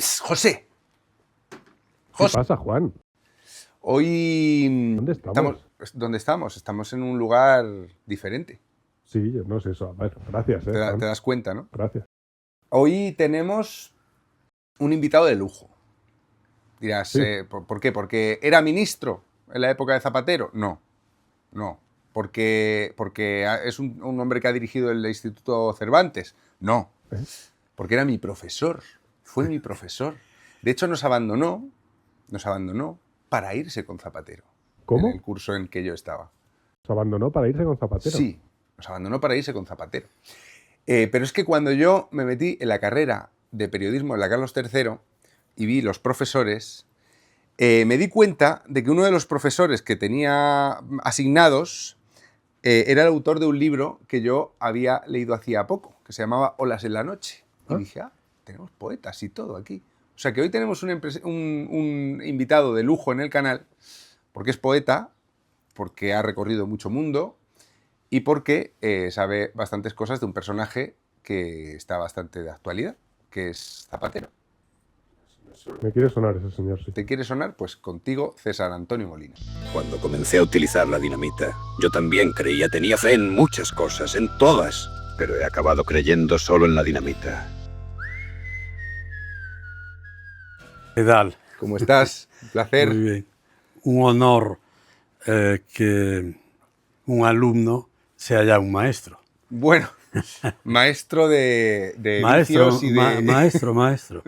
Psst, José. ¿Qué pasa, Juan? Hoy... ¿Dónde estamos? ¿Dónde estamos? Estamos en un lugar diferente. Sí, yo no sé eso. A ver, gracias, Te Juan. das cuenta, ¿no? Gracias. Hoy tenemos un invitado de lujo. Dirás, Sí. ¿por qué? ¿Porque era ministro en la época de Zapatero? No. ¿Porque es un hombre que ha dirigido el Instituto Cervantes? No. Porque era mi profesor. Fue mi profesor. De hecho, nos abandonó para irse con Zapatero. ¿Cómo? En el curso en que yo estaba. ¿Se abandonó para irse con Zapatero? Sí, nos abandonó para irse con Zapatero. Pero es que cuando yo me metí en la carrera de periodismo en la Carlos III y vi los profesores, me di cuenta de que uno de los profesores que tenía asignados era el autor de un libro que yo había leído hacía poco, que se llamaba Olas en la noche. Y dije, tenemos poetas y todo aquí. O sea que hoy tenemos un invitado de lujo en el canal, porque es poeta, porque ha recorrido mucho mundo y porque sabe bastantes cosas de un personaje que está bastante de actualidad, que es Zapatero. Me quiere sonar ese señor, sí. ¿Te quiere sonar? Pues contigo, César Antonio Molina. Cuando comencé a utilizar la dinamita, yo también tenía fe en muchas cosas, en todas, pero he acabado creyendo solo en la dinamita. ¿Qué tal? ¿Cómo estás? Un placer. Muy bien. Un honor que un alumno sea ya un maestro. Bueno, maestro de Maestro, vicios y de... maestro.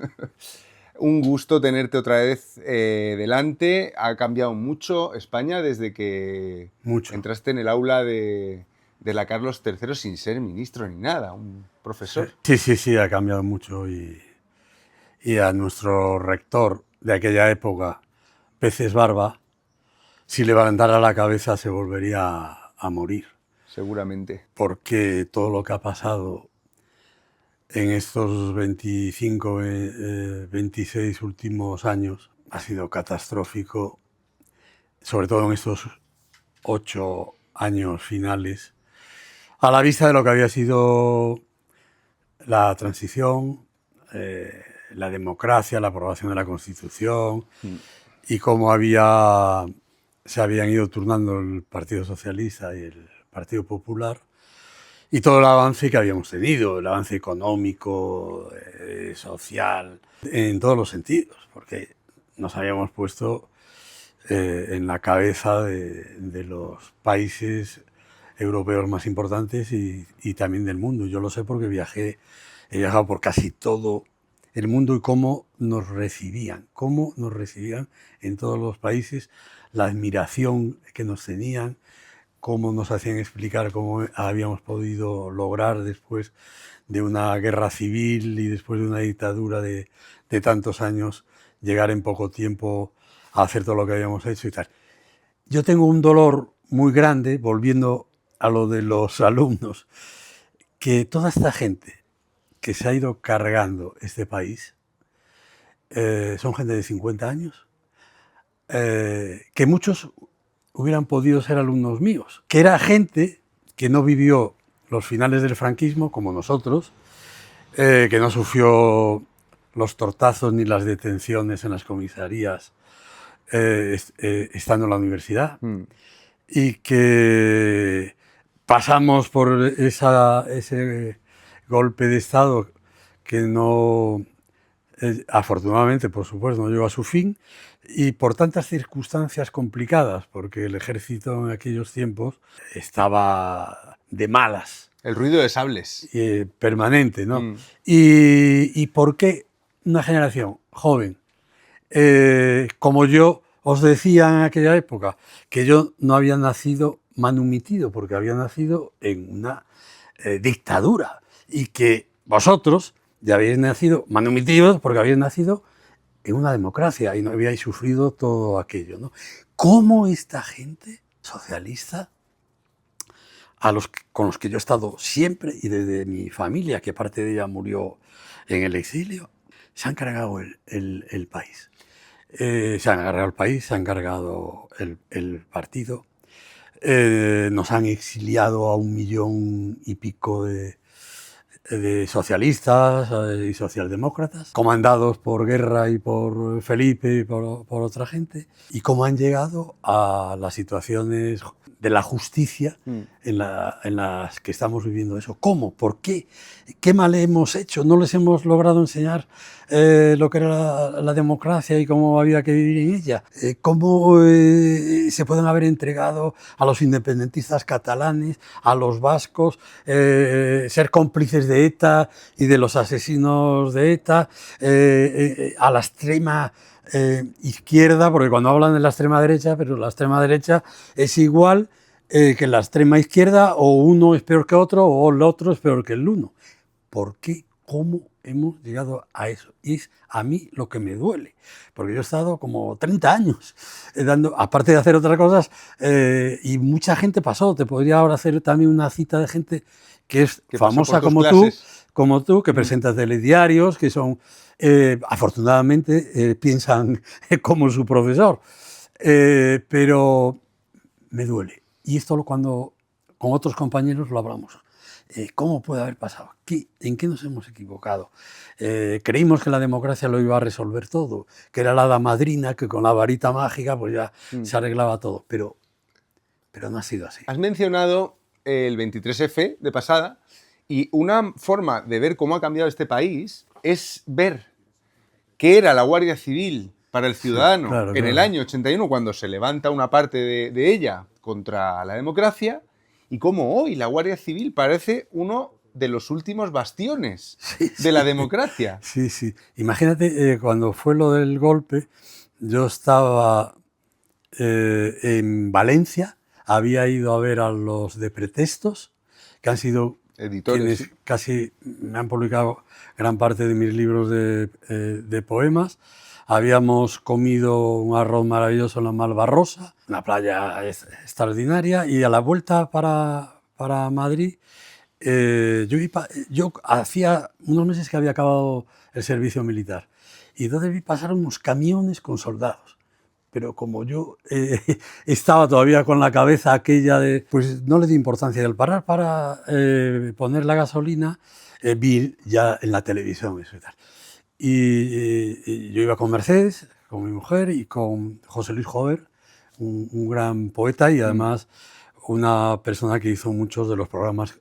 Un gusto tenerte otra vez delante. Ha cambiado mucho España desde que entraste en el aula de la Carlos III sin ser ministro ni nada, un profesor. Sí, ha cambiado mucho y a nuestro rector de aquella época, Peces Barba, si levantara la cabeza se volvería a morir. Seguramente. Porque todo lo que ha pasado en estos 25, 26 últimos años ha sido catastrófico, sobre todo en estos 8 años finales, a la vista de lo que había sido la transición, la democracia, la aprobación de la Constitución y cómo se habían ido turnando el Partido Socialista y el Partido Popular. Y todo el avance que habíamos tenido, el avance económico, social, en todos los sentidos, porque nos habíamos puesto en la cabeza de los países europeos más importantes y también del mundo. Yo lo sé porque he viajado por casi todo el mundo y cómo nos recibían en todos los países, la admiración que nos tenían, cómo nos hacían explicar cómo habíamos podido lograr después de una guerra civil y después de una dictadura de tantos años, llegar en poco tiempo a hacer todo lo que habíamos hecho y tal. Yo tengo un dolor muy grande, volviendo a lo de los alumnos, que toda esta gente que se ha ido cargando este país son gente de 50 años, que muchos hubieran podido ser alumnos míos, que era gente que no vivió los finales del franquismo como nosotros, que no sufrió los tortazos ni las detenciones en las comisarías estando en la universidad, y que pasamos por ese golpe de Estado que no, afortunadamente, por supuesto, no llegó a su fin, y por tantas circunstancias complicadas, porque el ejército en aquellos tiempos estaba de malas. El ruido de sables. Permanente, ¿no? ¿Y por qué una generación joven, como yo os decía en aquella época, que yo no había nacido manumitido, porque había nacido en una dictadura, y que vosotros ya habéis nacido manumitidos porque habéis nacido en una democracia y no habíais sufrido todo aquello, ¿no? ¿Cómo esta gente socialista, con los que yo he estado siempre y desde mi familia, que parte de ella murió en el exilio, se han cargado el país? Se han cargado el país, se han cargado el partido, nos han exiliado a 1 millón y pico de de socialistas y socialdemócratas, comandados por Guerra y por Felipe y por otra gente, y cómo han llegado a las situaciones de la justicia en las que estamos viviendo eso. ¿Cómo? ¿Por qué? ¿Qué mal hemos hecho? ¿No les hemos logrado enseñar lo que era la democracia y cómo había que vivir en ella? ¿Cómo se pueden haber entregado a los independentistas catalanes, a los vascos, ser cómplices de ETA y de los asesinos de ETA, a la extrema izquierda, porque cuando hablan de la extrema derecha, pero la extrema derecha es igual que la extrema izquierda, o uno es peor que otro, o el otro es peor que el uno. ¿Por qué? ¿Cómo hemos llegado a eso? Y es a mí lo que me duele, porque yo he estado como 30 años dando, aparte de hacer otras cosas, y mucha gente pasó. Te podría ahora hacer también una cita de gente que es famosa como tú, que presenta telediarios, que son, afortunadamente, piensan como su profesor, pero me duele. Y esto cuando con otros compañeros lo hablamos. ¿Cómo puede haber pasado? ¿En qué nos hemos equivocado? Creímos que la democracia lo iba a resolver todo, que era la hada madrina, que con la varita mágica pues ya se arreglaba todo, pero no ha sido así. Has mencionado el 23F de pasada, y una forma de ver cómo ha cambiado este país es ver qué era la Guardia Civil para el ciudadano en el año 81, cuando se levanta una parte de ella contra la democracia, y cómo hoy la Guardia Civil parece uno de los últimos bastiones de la democracia. Sí, sí. Imagínate, cuando fue lo del golpe, yo estaba en Valencia, había ido a ver a los de Pretextos, que han sido editores, quienes casi me han publicado gran parte de mis libros de poemas. Habíamos comido un arroz maravilloso en la Malvarrosa, una playa extraordinaria, y a la vuelta para Madrid, yo hacía unos meses que había acabado el servicio militar, y entonces vi pasar unos camiones con soldados. Pero como yo estaba todavía con la cabeza aquella de... Pues no le di importancia. Y al parar para poner la gasolina, vi ya en la televisión eso y tal. Y yo iba con Mercedes, con mi mujer, y con José Luis Jover, un gran poeta y además una persona que hizo muchos de los programas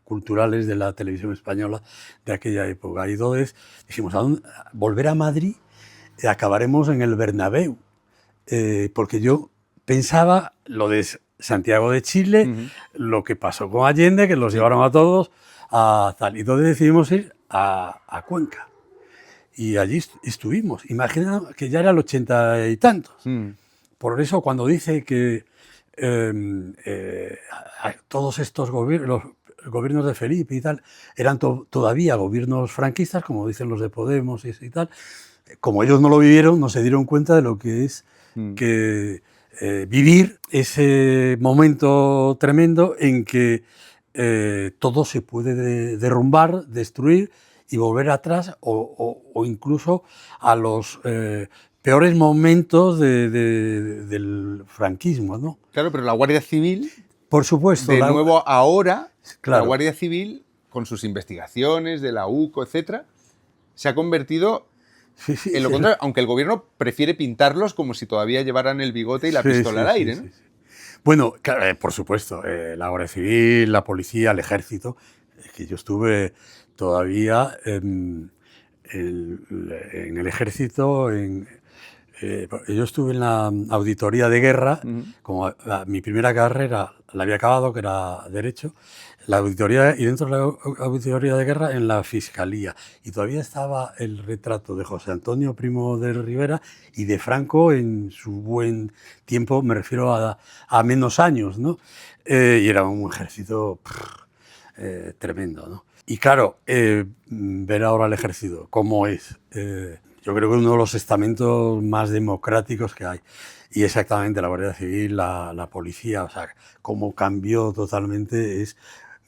culturales de la televisión española de aquella época. Y entonces dijimos, volver a Madrid, acabaremos en el Bernabéu. Porque yo pensaba lo de Santiago de Chile, lo que pasó con Allende, que los llevaron a todos a tal. Y entonces decidimos ir a Cuenca. Y allí estuvimos. Imagina que ya era el 80 y tantos. Por eso cuando dice que todos estos gobiernos, los gobiernos de Felipe y tal, eran todavía gobiernos franquistas, como dicen los de Podemos y tal, como ellos no lo vivieron, no se dieron cuenta de lo que es que vivir ese momento tremendo en que todo se puede derrumbar, destruir y volver atrás, o incluso a los peores momentos del franquismo, ¿no? Claro, pero la Guardia Civil, por supuesto, nuevo ahora, claro, la Guardia Civil, con sus investigaciones de la UCO, etcétera, se ha convertido en lo contrario, aunque el gobierno prefiere pintarlos como si todavía llevaran el bigote y la pistola al aire, ¿no? Bueno, por supuesto, la Guardia Civil, la policía, el ejército, que yo estuve todavía en el ejército, yo estuve en la auditoría de guerra, como mi primera carrera la había acabado, que era Derecho, la auditoría, y dentro de la auditoría de guerra en la Fiscalía. Y todavía estaba el retrato de José Antonio Primo de Rivera y de Franco en su buen tiempo, me refiero a menos años, ¿no? Y era un ejército tremendo, ¿no? Y claro, ver ahora el ejército cómo es, yo creo que es uno de los estamentos más democráticos que hay. Y exactamente la Guardia Civil, la policía, o sea, cómo cambió totalmente, es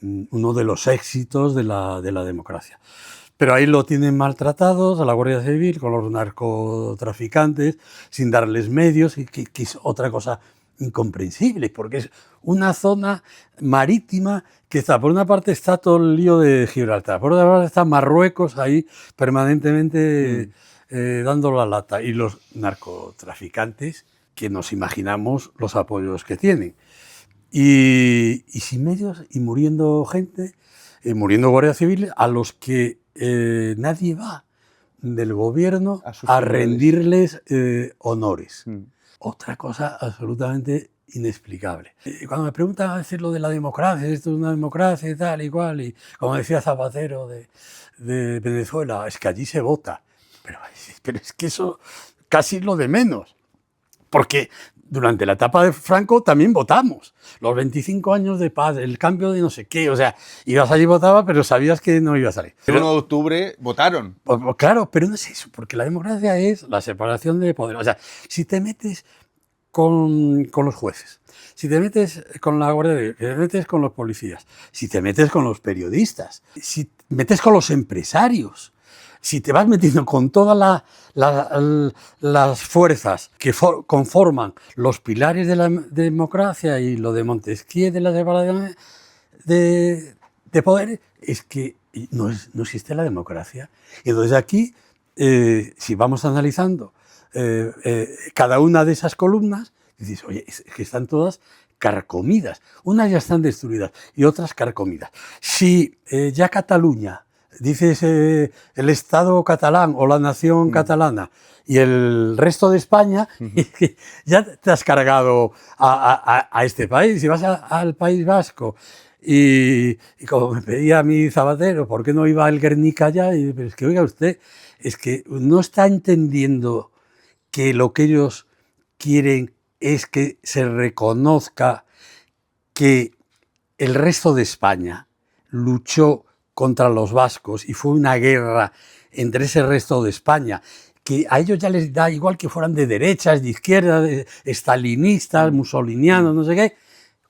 uno de los éxitos de la democracia. Pero ahí lo tienen maltratados a la Guardia Civil, con los narcotraficantes, sin darles medios, y que es otra cosa incomprensible, porque es una zona marítima que está, por una parte está todo el lío de Gibraltar, por otra parte está Marruecos ahí permanentemente dando la lata, y los narcotraficantes, que nos imaginamos los apoyos que tienen. Y sin medios, y muriendo gente, muriendo guardias civiles, a los que nadie va del gobierno a rendirles honores. Otra cosa absolutamente inexplicable. Cuando me preguntan a veces lo de la democracia, esto es una democracia y tal y cual, y como decía Zapatero de Venezuela, es que allí se vota. Pero es que eso casi es lo de menos, porque durante la etapa de Franco también votamos. Los 25 años de paz, el cambio de no sé qué, o sea, ibas allí y votabas, pero sabías que no iba a salir. El 1 de octubre votaron. Pues, claro, pero no es eso, porque la democracia es la separación de poder. O sea, si te metes con los jueces, si te metes con la Guardia Civil, si te metes con los policías, si te metes con los periodistas, si te metes con los empresarios, si te vas metiendo con todas las fuerzas que conforman los pilares de la democracia y lo de Montesquieu de la separación de poderes, es que no existe la democracia. Entonces aquí, si vamos analizando cada una de esas columnas, dices, oye, es que están todas carcomidas. Unas ya están destruidas y otras carcomidas. Si ya Cataluña, dices el Estado catalán o la nación catalana y el resto de España, ya te has cargado a este país. Si vas al País Vasco y como me pedía a mí Zapatero, ¿por qué no iba el Guernica allá? Y pero es que, oiga usted, es que no está entendiendo que lo que ellos quieren es que se reconozca que el resto de España luchó contra los vascos y fue una guerra entre ese resto de España, que a ellos ya les da igual que fueran de derechas, de izquierdas, de estalinistas, musolinianos, no sé qué,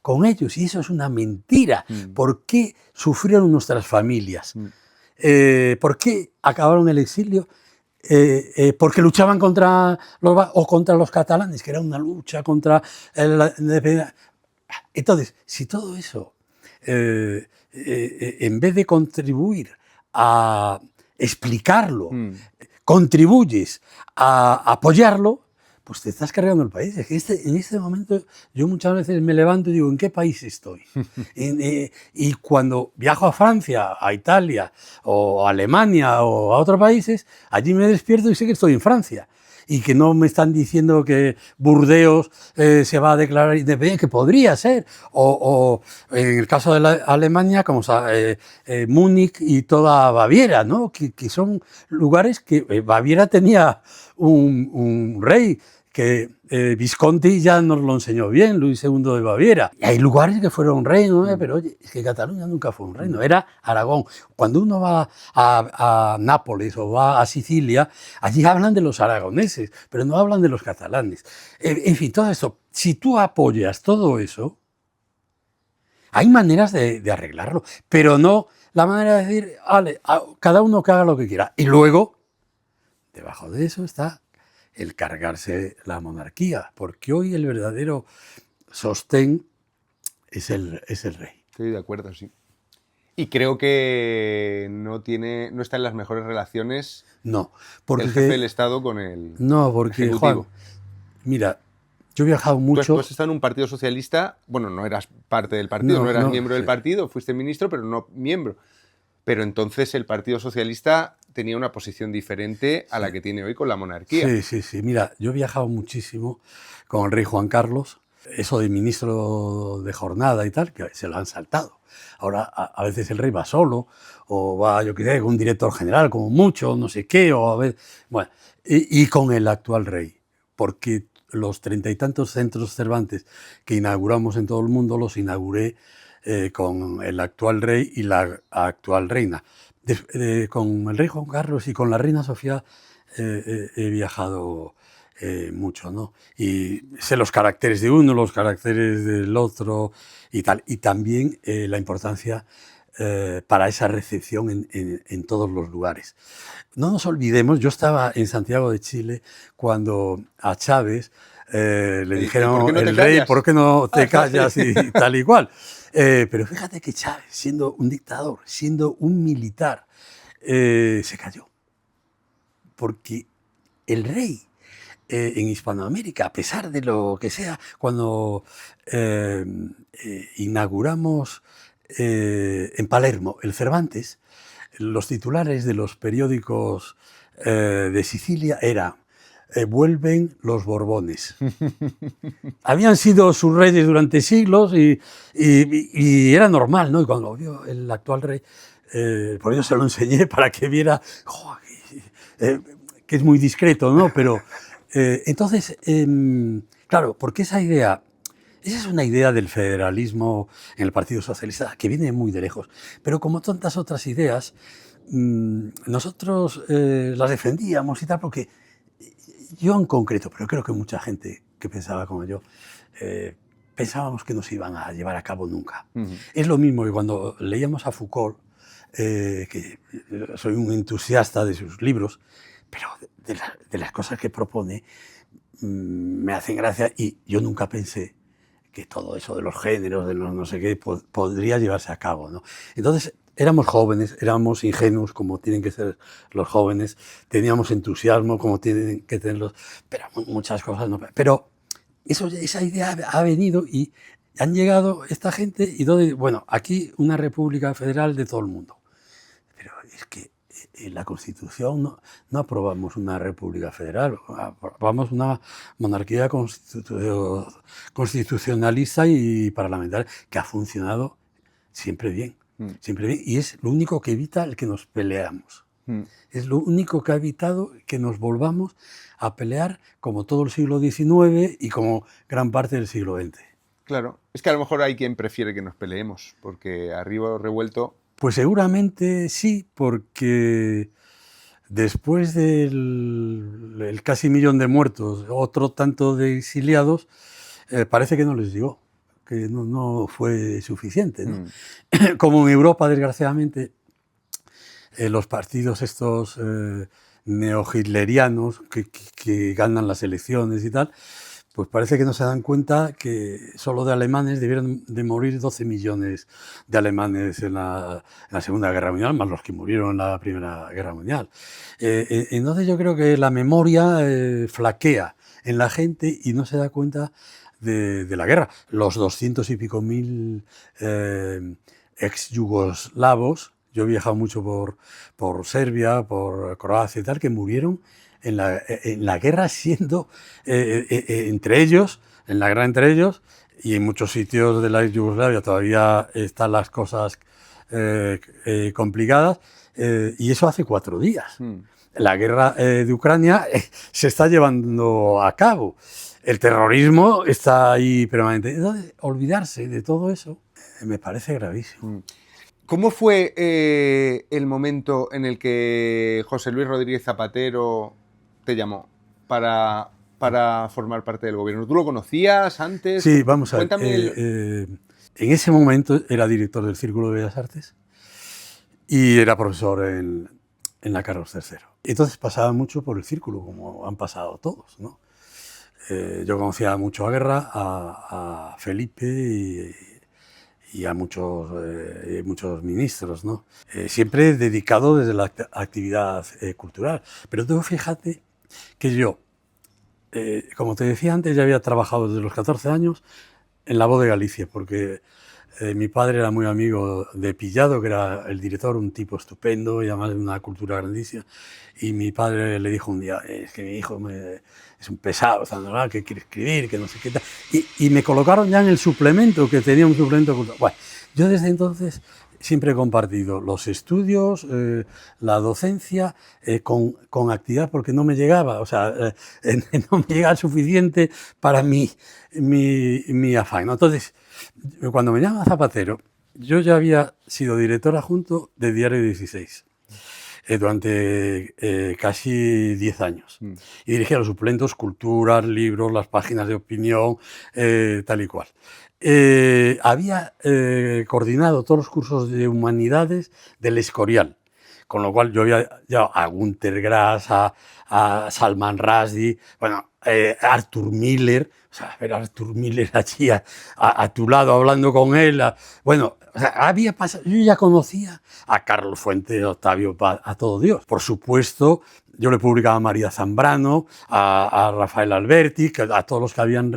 con ellos, y eso es una mentira. ¿Por qué sufrieron nuestras familias? ¿Por qué acabaron el exilio? Porque luchaban contra los catalanes, que era una lucha contra la independencia. Entonces, si todo eso, en vez de contribuir a explicarlo, contribuyes a apoyarlo, pues te estás cargando el país. Es que en este momento yo muchas veces me levanto y digo, ¿en qué país estoy? Y cuando viajo a Francia, a Italia, o a Alemania, o a otros países, allí me despierto y sé que estoy en Francia. Y que no me están diciendo que Burdeos se va a declarar independiente, que podría ser. O en el caso de Alemania, como Múnich y toda Baviera, ¿no? Que son lugares que Baviera tenía un rey, que Visconti ya nos lo enseñó bien, Luis II de Baviera. Y hay lugares que fueron reinos, pero oye, es que Cataluña nunca fue un reino, era Aragón. Cuando uno va a Nápoles o va a Sicilia, allí hablan de los aragoneses, pero no hablan de los catalanes. En fin, todo esto, si tú apoyas todo eso, hay maneras de arreglarlo, pero no la manera de decir, vale, cada uno que haga lo que quiera. Y luego, debajo de eso está el cargarse la monarquía, porque hoy el verdadero sostén es el rey. Estoy de acuerdo, sí. Y creo que no está en las mejores relaciones porque, el jefe del Estado con el porque ejecutivo. Juan, mira, yo he viajado mucho. Tú has estado en un partido socialista, bueno, no eras parte del partido, no eras miembro del partido, fuiste ministro, pero no miembro. Pero entonces el Partido Socialista tenía una posición diferente a la que tiene hoy con la monarquía. Sí. Mira, yo he viajado muchísimo con el rey Juan Carlos, eso de ministro de jornada y tal, que se lo han saltado. Ahora, a veces el rey va solo, o va, yo qué sé, con un director general, como mucho, no sé qué, o a veces... Bueno, y con el actual rey, porque los 30 y tantos centros Cervantes que inauguramos en todo el mundo los inauguré con el actual rey y la actual reina. Con el rey Juan Carlos y con la reina Sofía he viajado mucho, ¿no? Y sé los caracteres de uno, los caracteres del otro y tal. Y también la importancia para esa recepción en todos los lugares. No nos olvidemos, yo estaba en Santiago de Chile cuando a Chávez ¿Y le dijeron, por qué no te el rey, callas? ¿por qué no te callas? Y tal y cual. Pero fíjate que Chávez, siendo un dictador, siendo un militar, se cayó. Porque el rey en Hispanoamérica, a pesar de lo que sea, cuando inauguramos en Palermo el Cervantes, los titulares de los periódicos de Sicilia eran vuelven los Borbones. Habían sido sus reyes durante siglos y era normal, ¿no? Y cuando vio el actual rey, por eso se lo enseñé para que viera que es muy discreto, ¿no? Pero entonces, claro, porque esa es una idea del federalismo en el Partido Socialista que viene muy de lejos. Pero como tantas otras ideas, nosotros las defendíamos y tal, porque yo en concreto, pero creo que mucha gente que pensaba como yo, pensábamos que no se iban a llevar a cabo nunca. Es lo mismo que cuando leíamos a Foucault, que soy un entusiasta de sus libros, pero de las cosas que propone me hacen gracia y yo nunca pensé que todo eso de los géneros, de los no sé qué, podría llevarse a cabo, ¿no? Entonces, éramos jóvenes, éramos ingenuos, como tienen que ser los jóvenes, teníamos entusiasmo, como tienen que tenerlos, pero muchas cosas no. Pero esa idea ha venido y han llegado esta gente y bueno, aquí una república federal de todo el mundo. Pero es que en la Constitución no aprobamos una república federal, aprobamos una monarquía constitucionalista y parlamentaria que ha funcionado siempre bien, siempre bien, y es lo único que evita el que nos peleamos. Es lo único que ha evitado que nos volvamos a pelear como todo el siglo XIX y como gran parte del siglo XX. Claro, es que a lo mejor hay quien prefiere que nos peleemos, porque arriba revuelto... Pues seguramente sí, porque después del casi 1 millón de muertos, otro tanto de exiliados, parece que no les llegó, que no fue suficiente, ¿no? Como en Europa, desgraciadamente, los partidos estos neo-hitlerianos que ganan las elecciones y tal, pues parece que no se dan cuenta que solo de alemanes debieron de morir 12 millones de alemanes en la Segunda Guerra Mundial, más los que murieron en la Primera Guerra Mundial. Entonces yo creo que la memoria flaquea en la gente y no se da cuenta de la guerra. Los 200 y pico mil ex-yugoslavos, yo he viajado mucho por Serbia, por Croacia y tal, que murieron en la guerra siendo entre ellos, en la guerra entre ellos, y en muchos sitios de la Yugoslavia todavía están las cosas complicadas, y eso hace 4 días. La guerra de Ucrania se está llevando a cabo. El terrorismo está ahí permanente. Entonces, olvidarse de todo eso me parece gravísimo. ¿Cómo fue el momento en el que José Luis Rodríguez Zapatero te llamó para formar parte del gobierno? ¿Tú lo conocías antes? Sí, vamos a ver. Cuéntame En ese momento era director del Círculo de Bellas Artes y era profesor en la Carlos III. Entonces pasaba mucho por el círculo, como han pasado todos, ¿no? Yo conocía mucho a Guerra, a Felipe y a muchos ministros, ¿no? Siempre dedicado desde la actividad cultural. Pero tú fíjate que yo, como te decía antes, ya había trabajado desde los 14 años en La Voz de Galicia, porque mi padre era muy amigo de Pillado, que era el director, un tipo estupendo y además de una cultura grandísima. Y mi padre le dijo un día, es que mi hijo es un pesado, que quiere escribir, que no sé qué tal. Y me colocaron ya en el suplemento, que tenía un suplemento cultural. Bueno, yo desde entonces siempre he compartido los estudios, la docencia, con actividad, porque no me llegaba, o sea, no me llegaba suficiente para mi afán, ¿no? Entonces, cuando me llama Zapatero, yo ya había sido director adjunto de Diario 16 durante casi 10 años. Y dirigía los suplementos, culturas, libros, las páginas de opinión, tal y cual. Había coordinado todos los cursos de humanidades del Escorial, con lo cual yo había llevado a Günter Grass, a Salman Rushdie, bueno, Arthur Miller, o sea, ver a Arthur Miller allí a tu lado hablando con él. Bueno, o sea, había pasado, yo ya conocía a Carlos Fuentes, a Octavio Paz, a todo Dios. Por supuesto, yo le publicaba a María Zambrano, a Rafael Alberti, a todos los que habían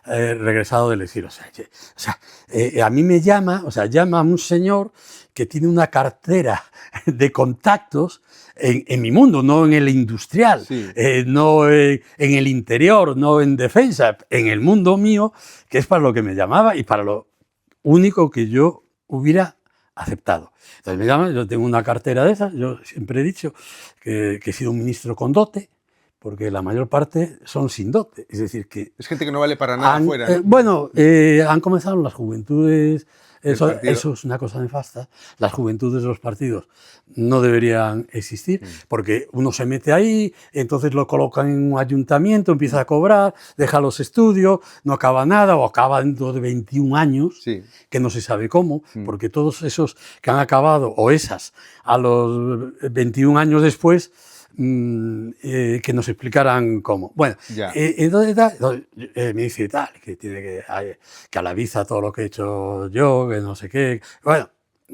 regresado del exilio. O sea, a mí me llama, o sea, llama a un señor que tiene una cartera de contactos en mi mundo, no en el industrial, Sí. no en el interior, no en defensa, en el mundo mío, que es para lo que me llamaba y para lo único que yo hubiera aceptado. Entonces me llama, yo tengo una cartera de esas, yo siempre he dicho que he sido un ministro con dote, porque la mayor parte son sin dote, es decir, que Es gente que no vale para nada fuera, ¿no? bueno, han comenzado las juventudes, eso es una cosa nefasta, las juventudes de los partidos no deberían existir, porque uno se mete ahí, entonces lo colocan en un ayuntamiento, empieza a cobrar, deja los estudios, no acaba nada, o acaba dentro de 21 años, Sí. que no se sabe cómo, porque todos esos que han acabado, o esas, a los 21 años después, que nos explicaran cómo. Bueno, Ya. entonces me dice tal, que tiene que alabiza todo lo que he hecho yo, que no sé qué. Bueno,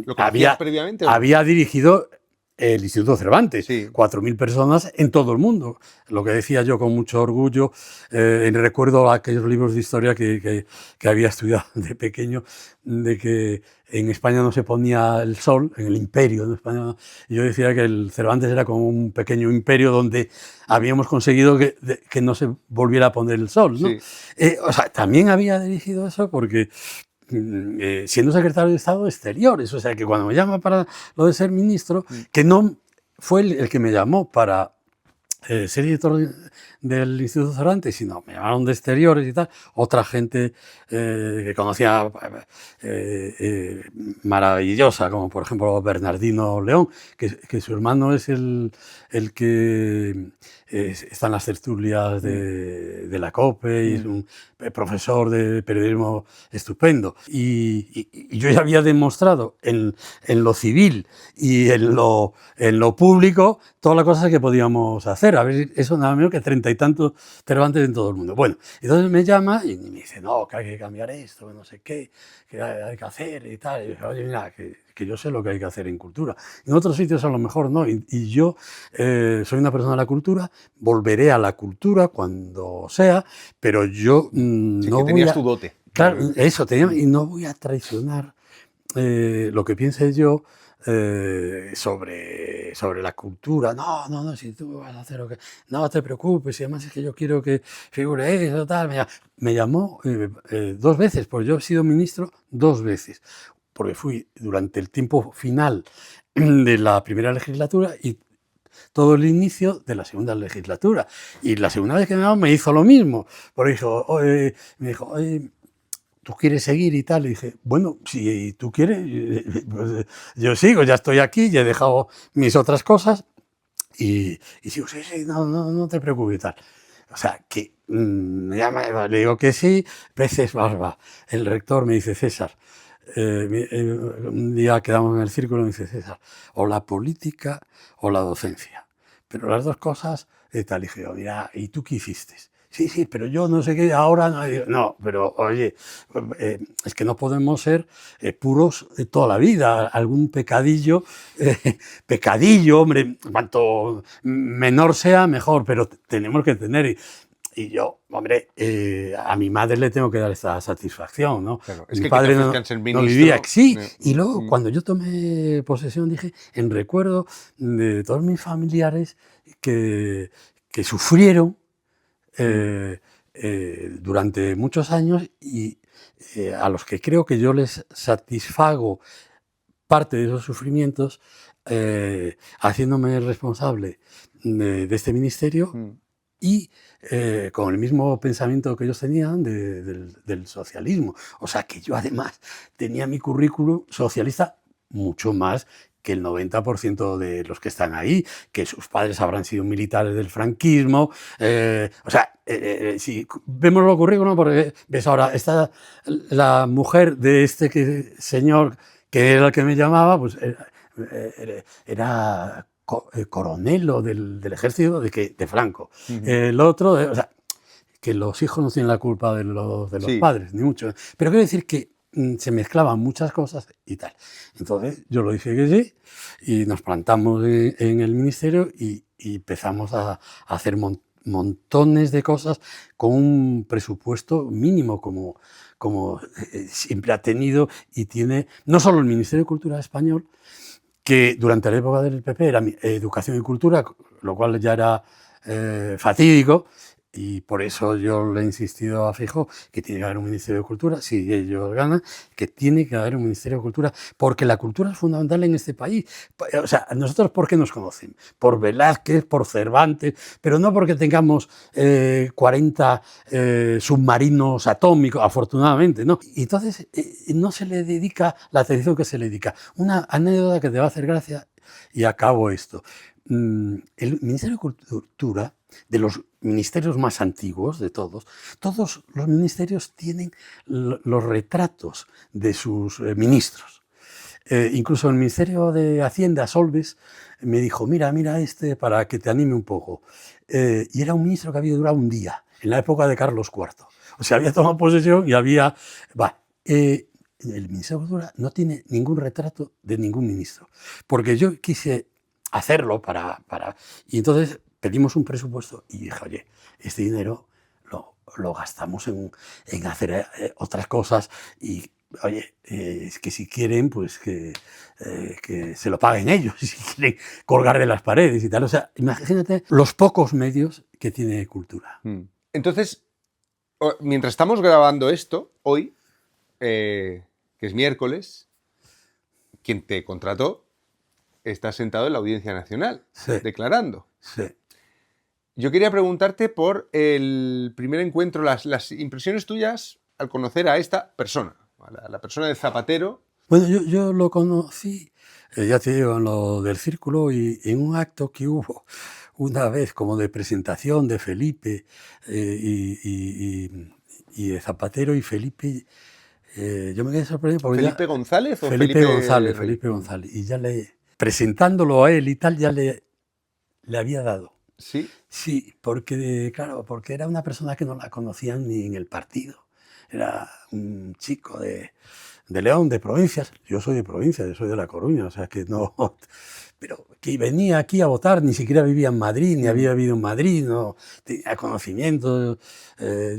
¿Lo conocías previamente o no? había dirigido el Instituto Cervantes, Sí. 4.000 personas en todo el mundo. Lo que decía yo con mucho orgullo, recuerdo aquellos libros de historia que había estudiado de pequeño, de que en España no se ponía el sol, en el imperio en España no. Y yo decía que el Cervantes era como un pequeño imperio donde habíamos conseguido que no se volviera a poner el sol, ¿no? Sí. O sea, también había dirigido eso porque siendo secretario de Estado de Exteriores, o sea que cuando me llama para lo de ser ministro, que no fue el que me llamó para ser director del Instituto Cervantes, sino me llamaron de Exteriores y tal, otra gente que conocía maravillosa, como por ejemplo Bernardino León, que su hermano es el que está en las tertulias de la COPE y es un profesor de periodismo estupendo. Y yo ya había demostrado en lo civil y en lo público todas las cosas que podíamos hacer. A ver, eso nada menos que 30 y tantos Cervantes en todo el mundo. Bueno, entonces me llama y me dice, no, que hay que cambiar esto, que no sé qué, que hay que hacer y tal. Y yo dije, oye, mira, que yo sé lo que hay que hacer en cultura. En otros sitios a lo mejor no. Y yo soy una persona de la cultura, volveré a la cultura cuando sea, pero yo Sí, no que voy tenías a... tu dote. Claro, eso tenía, y no voy a traicionar lo que piense yo sobre la cultura. No, si tú vas a hacer lo que... No te preocupes, y además es que yo quiero que figure eso, tal. Me llamó 2 veces, porque yo he sido ministro 2 veces, porque fui durante el tiempo final de la primera legislatura y todo el inicio de la segunda legislatura. Y la segunda vez que me llamó me hizo lo mismo, porque me dijo, oye, ¿tú quieres seguir y tal? Y dije, bueno, si tú quieres, pues yo sigo, ya estoy aquí, ya he dejado mis otras cosas y digo, sí, no te preocupes y tal. O sea, que me llama, le digo que sí, peces barba. El rector me dice, César, un día quedamos en el círculo y me dice, César, o la política o la docencia. Pero las dos cosas, tal, y dije, mira, ¿y tú qué hiciste? Sí, pero yo no sé qué, ahora no. No, pero oye, es que no podemos ser puros toda la vida. Algún pecadillo, hombre, cuanto menor sea, mejor, pero tenemos que tener. Y yo, hombre, a mi madre le tengo que dar esta satisfacción, ¿no? Claro, es mi que padre te no, ofrezcan ser no ministro, vivía. Sí, y luego cuando yo tomé posesión dije, en recuerdo de todos mis familiares que sufrieron durante muchos años y a los que creo que yo les satisfago parte de esos sufrimientos haciéndome responsable de este ministerio y con el mismo pensamiento que ellos tenían del socialismo. O sea que yo además tenía mi currículum socialista mucho más que el 90% de los que están ahí, que sus padres habrán sido militares del franquismo. O sea, si vemos los currículos, porque ves ahora, la mujer de este señor que era el que me llamaba, pues era coronel del ejército de Franco. El otro, o sea, que los hijos no tienen la culpa de los Sí. padres, ni mucho. Pero quiero decir que se mezclaban muchas cosas y tal. Entonces yo lo dije que sí y nos plantamos en el ministerio y empezamos a hacer montones de cosas con un presupuesto mínimo como siempre ha tenido y tiene no solo el Ministerio de Cultura español, que durante la época del PP era Educación y Cultura, lo cual ya era fatídico, y por eso yo le he insistido a Feijóo que tiene que haber un Ministerio de Cultura, si ellos ganan, que tiene que haber un Ministerio de Cultura, porque la cultura es fundamental en este país. O sea, nosotros, ¿por qué nos conocen? Por Velázquez, por Cervantes, pero no porque tengamos 40 submarinos atómicos, afortunadamente, ¿no? Y entonces no se le dedica la atención que se le dedica. Una anécdota que te va a hacer gracia, y acabo esto. El Ministerio de Cultura, de los ministerios más antiguos de todos los ministerios tienen los retratos de sus ministros. Incluso el Ministerio de Hacienda, Solbes, me dijo, mira este para que te anime un poco. Y era un ministro que había durado un día, en la época de Carlos IV. O sea, había tomado posesión y había... el Ministerio de Cultura no tiene ningún retrato de ningún ministro, porque yo quise hacerlo y entonces pedimos un presupuesto y dije, oye, este dinero lo gastamos en hacer otras cosas y, oye, es que si quieren, pues que se lo paguen ellos, si quieren colgar de las paredes y tal. O sea, imagínate los pocos medios que tiene cultura. Entonces, mientras estamos grabando esto, hoy, que es miércoles, quien te contrató está sentado en la Audiencia Nacional, Sí. declarando. Sí. Yo quería preguntarte por el primer encuentro, las impresiones tuyas al conocer a esta persona, a la persona de Zapatero. Bueno, yo lo conocí, ya te digo, en lo del círculo y en un acto que hubo una vez como de presentación de Felipe y de Zapatero y Felipe. Yo me quedé sorprendido porque ¿Felipe González o Felipe González, Felipe González. Y ya presentándolo a él y tal, ya le había dado. Sí. Sí, porque era una persona que no la conocían ni en el partido. Era un chico de León, de provincias. Yo soy de provincia, yo soy de La Coruña, o sea que no... Pero que venía aquí a votar, ni siquiera vivía en Madrid, ni había vivido en Madrid, no tenía conocimiento.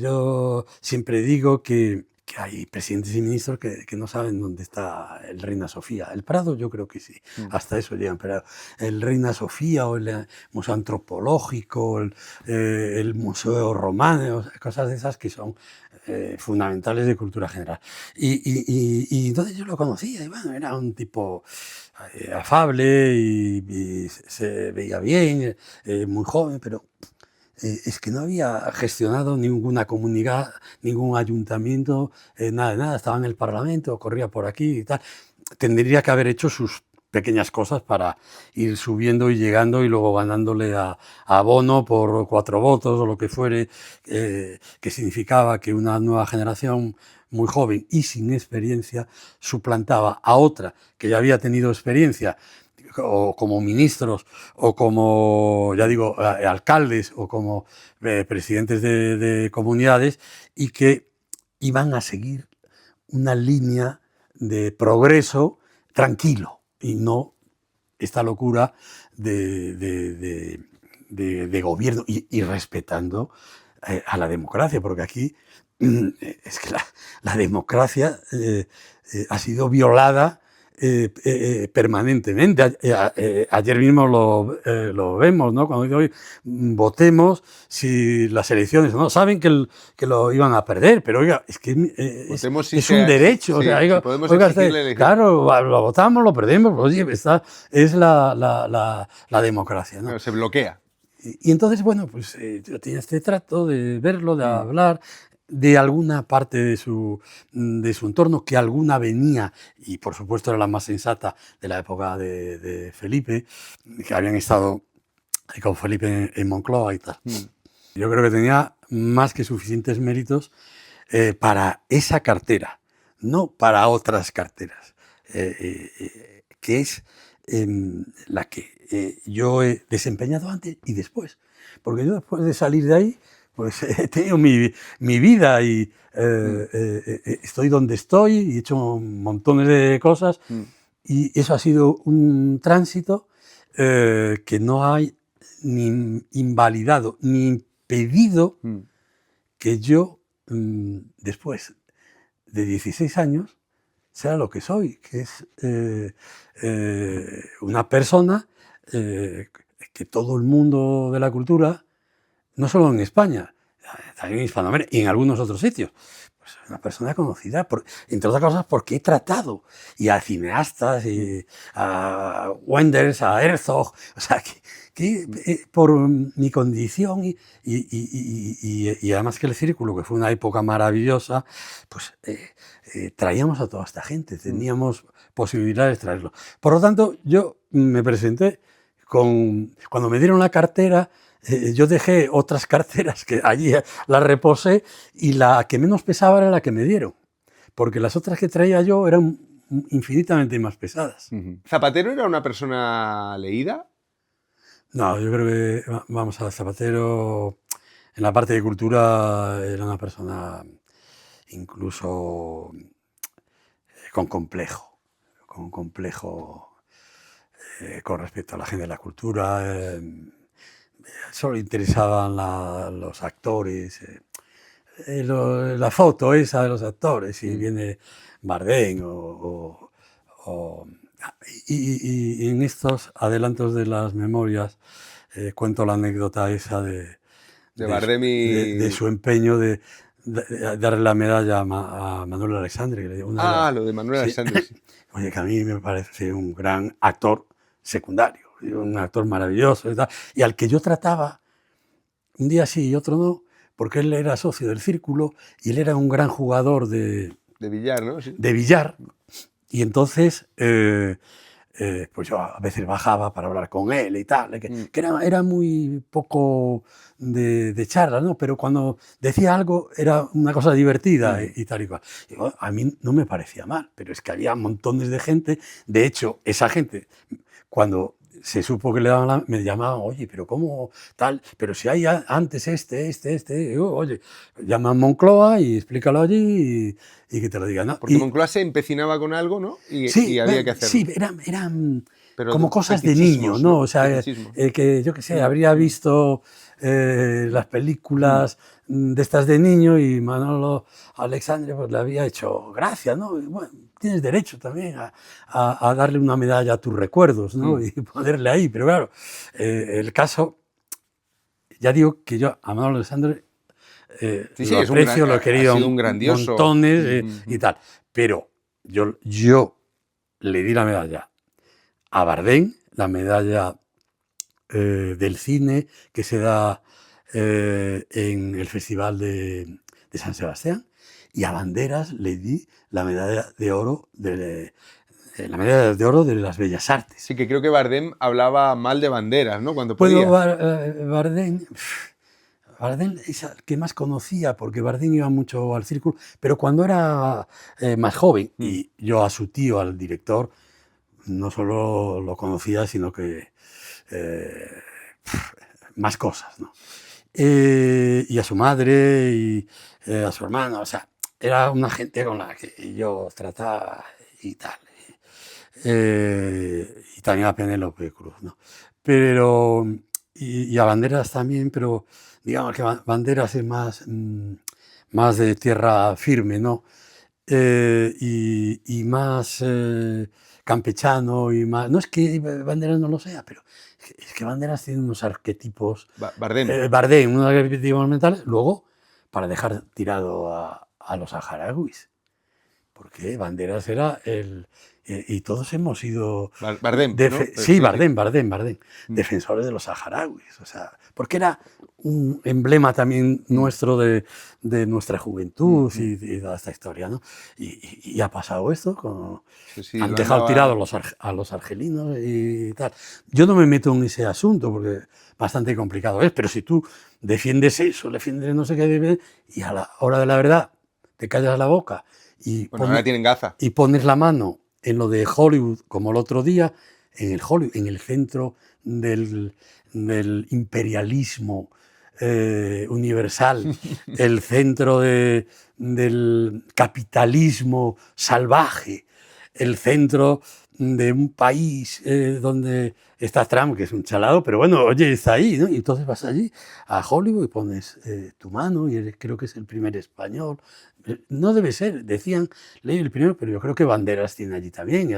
Yo siempre digo que hay presidentes y ministros que no saben dónde está el Reina Sofía. El Prado yo creo que sí, hasta eso llegan, pero el Reina Sofía o el Museo Antropológico, el Museo Romano, cosas de esas que son fundamentales de cultura general. Y entonces yo lo conocía, y bueno, era un tipo afable y se veía bien, muy joven, pero... es que no había gestionado ninguna comunidad, ningún ayuntamiento, nada de nada. Estaba en el Parlamento, corría por aquí y tal. Tendría que haber hecho sus pequeñas cosas para ir subiendo y llegando y luego ganándole a Bono por 4 votos o lo que fuere, que significaba que una nueva generación muy joven y sin experiencia suplantaba a otra que ya había tenido experiencia, o como ministros, o como, ya digo, alcaldes, o como presidentes de comunidades, y que iban a seguir una línea de progreso tranquilo, y no esta locura de gobierno, y respetando a la democracia, porque aquí es que la democracia ha sido violada permanentemente. Ayer mismo lo vemos, ¿no? Cuando dice hoy votemos si las elecciones no saben que lo iban a perder, pero oiga, es que es un derecho. Sí, o sea, si podemos exigirle claro, lo votamos, lo perdemos, oye, esta es la democracia, ¿no? Pero se bloquea. Y entonces, bueno, pues yo tenía este trato de verlo, de hablar de alguna parte de su entorno, que alguna venía, y por supuesto era la más sensata de la época de Felipe, que habían estado con Felipe en Moncloa y tal. Yo creo que tenía más que suficientes méritos para esa cartera, no para otras carteras, que es la que yo he desempeñado antes y después. Porque yo después de salir de ahí, pues he tenido mi vida y estoy donde estoy y he hecho montones de cosas y eso ha sido un tránsito que no hay ni invalidado ni impedido que yo después de 16 años sea lo que soy, que es una persona que todo el mundo de la cultura, no solo en España, también en Hispanoamérica y en algunos otros sitios, pues una persona conocida, entre otras cosas porque he tratado y a cineastas, y a Wenders, a Herzog, o sea, que por mi condición y además que el Círculo, que fue una época maravillosa, pues traíamos a toda esta gente, teníamos posibilidades de traerlo. Por lo tanto, yo me presenté cuando me dieron la cartera, yo dejé otras carteras que allí las reposé y la que menos pesaba era la que me dieron, porque las otras que traía yo eran infinitamente más pesadas. ¿Zapatero era una persona leída? No, yo creo que, vamos a ver, Zapatero en la parte de cultura era una persona incluso con complejo con respecto a la gente de la cultura. Solo interesaban los actores, la foto esa de los actores, si viene Bardem y en estos adelantos de las memorias cuento la anécdota esa de Bardem y... de su empeño de darle la medalla a Manuel Alexandre. Que le dio lo de Manuel Alexandre. Sí. Oye, que a mí me parece un gran actor secundario, un actor maravilloso y al que yo trataba un día sí y otro no, porque él era socio del Círculo y él era un gran jugador de billar, ¿no? Sí. De billar. Y entonces, pues yo a veces bajaba para hablar con él y tal, que era muy poco de charla, ¿no? Pero cuando decía algo era una cosa divertida y tal y cual. Y bueno, a mí no me parecía mal, pero es que había montones de gente. De hecho, esa gente, cuando se supo que le daban me llamaban, oye, pero ¿cómo tal? Pero si hay antes oye, llama a Moncloa y explícalo allí y que te lo digan, ¿no? Porque Moncloa se empecinaba con algo, ¿no? Sí, había que hacerlo. Sí, eran como cosas de niño, ¿no? O sea, que yo qué sé, habría visto las películas de estas de niño y Manolo Alexandre pues le había hecho gracia, ¿no? Y bueno, tienes derecho también a darle una medalla a tus recuerdos, ¿no? Y ponerle ahí, pero claro, el caso, ya digo que yo a Manolo Alexandre lo aprecio, lo he querido un grandioso montones y tal, pero yo le di la medalla a Bardem, la medalla del cine que se da en el Festival de San Sebastián, y a Banderas le di la medalla de oro de las Bellas Artes. Sí, que creo que Bardem hablaba mal de Banderas, ¿no? Cuando podía. Bardem es el que más conocía, porque Bardem iba mucho al Círculo, pero cuando era más joven, y yo a su tío, al director, no solo lo conocía, sino que más cosas, ¿no? Y a su madre y a su hermano, o sea, era una gente con la que yo trataba y tal. Y también a Penélope Cruz, ¿no? Pero, y a Banderas también, pero digamos que Banderas es más de tierra firme, ¿no? Y más campechano y más... No es que Banderas no lo sea, pero es que Banderas tiene unos arquetipos... Bardem. Unos arquetipos mentales. Luego, para dejar tirado a los saharauis. Porque Banderas era y todos hemos sido... Bardem, ¿no? Sí, Bardem. Defensores de los saharauis. O sea, porque era un emblema también nuestro de nuestra juventud y de toda esta historia, ¿no? Y ha pasado esto, han dejado tirados a los argelinos y tal. Yo no me meto en ese asunto porque bastante complicado es, pero si tú defiendes eso, defiendes no sé qué, y a la hora de la verdad te callas la boca y, ahora tienen gaza. Y pones la mano en lo de Hollywood, como el otro día, en el centro del imperialismo universal, el centro del capitalismo salvaje, el centro de un país donde está Trump, que es un chalado, pero bueno, oye, está ahí, ¿no? Y entonces vas allí a Hollywood y pones tu mano y creo que es el primer español. No debe ser, decían, leí el primero, pero yo creo que Banderas tiene allí también.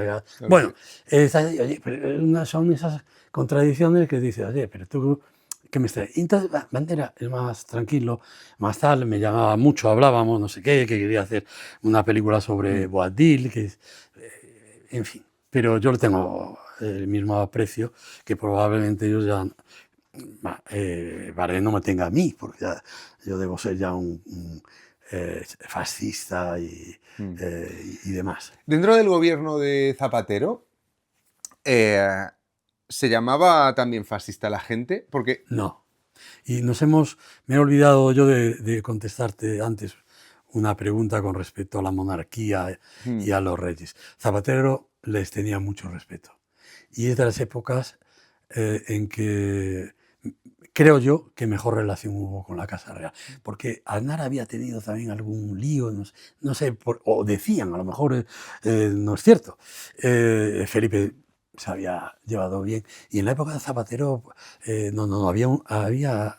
Bueno, oye, pero son esas contradicciones que dices, oye, pero tú, ¿qué me estás? Entonces, Bandera es más tranquilo, más tal, me llamaba mucho, hablábamos, no sé qué, que quería hacer una película sobre Boabdil, que en fin, pero yo le tengo el mismo aprecio que probablemente ellos ya, Bardem no me tenga a mí, porque ya, yo debo ser ya un fascista y demás. Dentro del gobierno de Zapatero, ¿se llamaba también fascista la gente? Porque... No. Y me he olvidado yo de contestarte antes una pregunta con respecto a la monarquía y a los reyes. Zapatero les tenía mucho respeto. Y es de las épocas en que creo yo que mejor relación hubo con la Casa Real. Porque Aznar había tenido también algún lío, no sé, o decían, a lo mejor no es cierto. Felipe se había llevado bien. Y en la época de Zapatero, había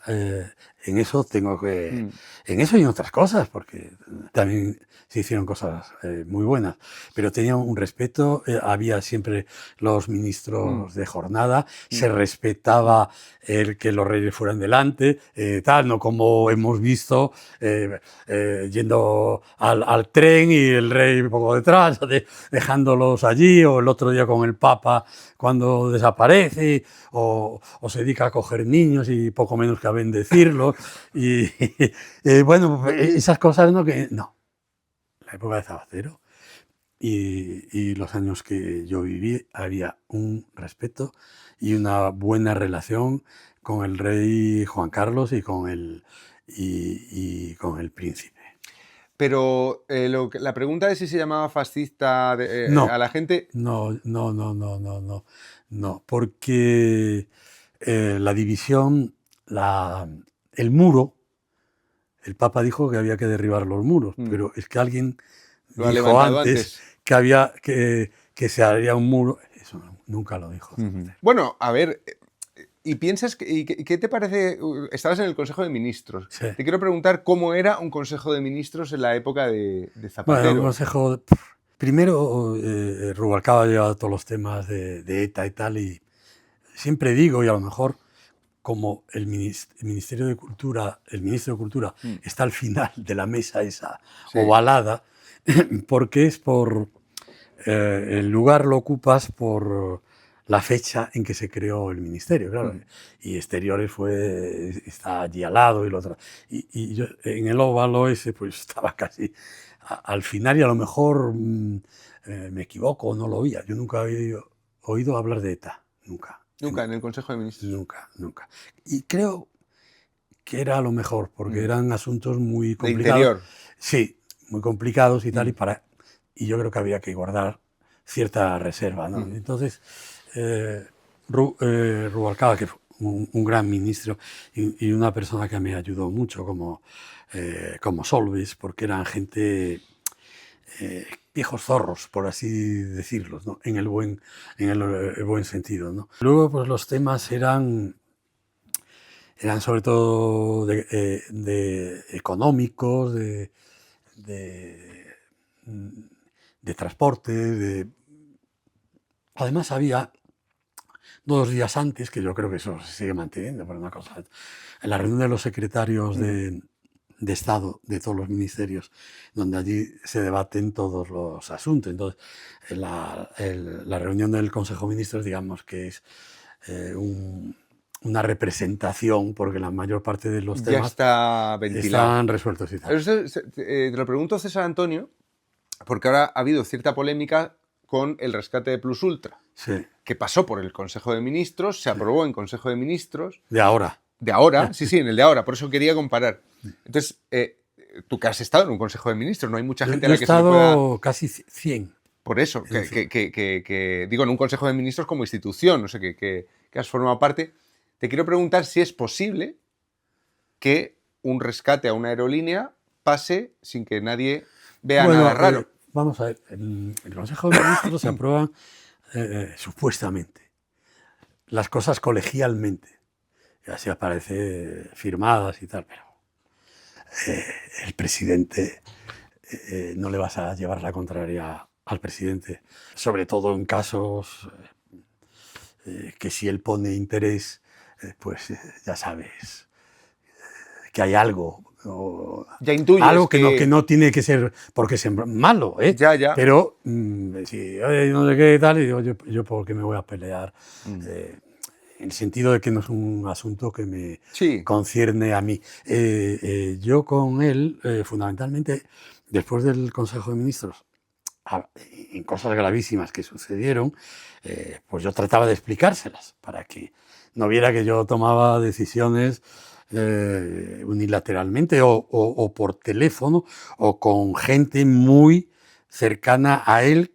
en eso tengo que... En eso y en otras cosas, porque también se hicieron cosas muy buenas. Pero tenía un respeto, había siempre los ministros de jornada, se respetaba el que los reyes fueran delante, tal, no como hemos visto yendo al tren y el rey un poco detrás, dejándolos allí, o el otro día con el Papa cuando desaparece, o se dedica a coger niños y poco menos que a bendecirlos. Y bueno, esas cosas no, la época de Zapatero y los años que yo viví había un respeto y una buena relación con el rey Juan Carlos y con el príncipe. Pero la pregunta de si se llamaba fascista No. a la gente... No, porque la división, el muro, el Papa dijo que había que derribar los muros, pero es que alguien Lo ha dijo levantado antes que había que se haría un muro. Eso nunca lo dijo. Bueno, a ver, ¿y piensas qué te parece? Estabas en el Consejo de Ministros. Sí. Te quiero preguntar cómo era un Consejo de Ministros en la época de Zapatero. Bueno, un consejo... Primero, Rubalcaba llevaba todos los temas de ETA y tal, y siempre digo, y a lo mejor como el Ministerio de Cultura, el Ministro de Cultura está al final de la mesa esa ovalada, porque es el lugar lo ocupas por la fecha en que se creó el ministerio, claro. Y Exteriores está allí al lado y lo otro. Y yo en el óvalo ese pues estaba casi al final y a lo mejor me equivoco o no lo oía. Yo nunca había oído hablar de ETA, nunca. Nunca, en el Consejo de Ministros. Nunca. Y creo que era lo mejor, porque eran asuntos muy complicados. De interior. Sí, muy complicados y tal, y yo creo que había que guardar cierta reserva, ¿no? Entonces, Rubalcaba, que fue un gran ministro y una persona que me ayudó mucho como Solbes, porque eran gente... viejos zorros, por así decirlo, ¿no? en el buen sentido, ¿no? Luego, pues los temas eran sobre todo de económicos, de transporte. Además, había 2 días antes, que yo creo que eso se sigue manteniendo, por una cosa, en la reunión de los secretarios de Estado de todos los ministerios, donde allí se debaten todos los asuntos. Entonces, la reunión del Consejo de Ministros, digamos que es una representación, porque la mayor parte de los temas ya está ventilado. Están resueltos y tal. Te lo pregunto, César Antonio, porque ahora ha habido cierta polémica con el rescate de Plus Ultra, que pasó por el Consejo de Ministros, se aprobó en Consejo de Ministros. De ahora. De ahora, sí, en el de ahora, por eso quería comparar. Entonces, tú que has estado en un Consejo de Ministros, no hay mucha gente a la que se le pueda... Yo he estado casi 100. Por eso, que digo, en un Consejo de Ministros como institución, no sé, que has formado parte. Te quiero preguntar si es posible que un rescate a una aerolínea pase sin que nadie vea Bueno, nada raro. vamos a ver, en el Consejo de Ministros se aprueban supuestamente las cosas colegialmente, y así aparece firmadas y tal, pero el presidente, no le vas a llevar la contraria al presidente, sobre todo en casos que si él pone interés, pues ya sabes que hay algo. Ya intuyes Algo que no tiene que ser porque es malo, ¿eh? Ya, ya. Pero si oye, no sé qué tal, y digo, yo por qué me voy a pelear. En el sentido de que no es un asunto que me Sí. concierne a mí. Yo con él, fundamentalmente, después del Consejo de Ministros, en cosas gravísimas que sucedieron, pues yo trataba de explicárselas para que no viera que yo tomaba decisiones unilateralmente o por teléfono o con gente muy cercana a él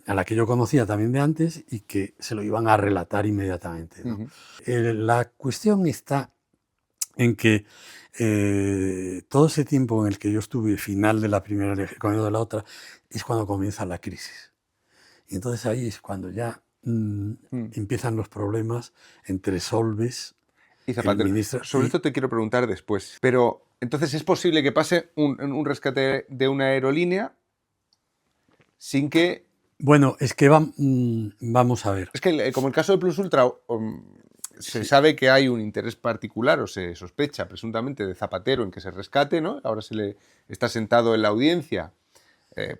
a la que yo conocía también de antes y que se lo iban a relatar inmediatamente, ¿no? Ujú. La cuestión está en que todo ese tiempo en el que yo estuve, final de la primera legislatura de la otra, es cuando comienza la crisis. Y entonces ahí es cuando ya empiezan los problemas entre Solbes Y Zapatero. el ministro, Sobre esto te quiero preguntar después. Pero, entonces, ¿es posible que pase un rescate de una aerolínea sin que... Bueno, es que vamos a ver. Es que, como el caso de Plus Ultra, se sabe que hay un interés particular, o se sospecha presuntamente de Zapatero en que se rescate, ¿no? Ahora se le está sentado en la audiencia,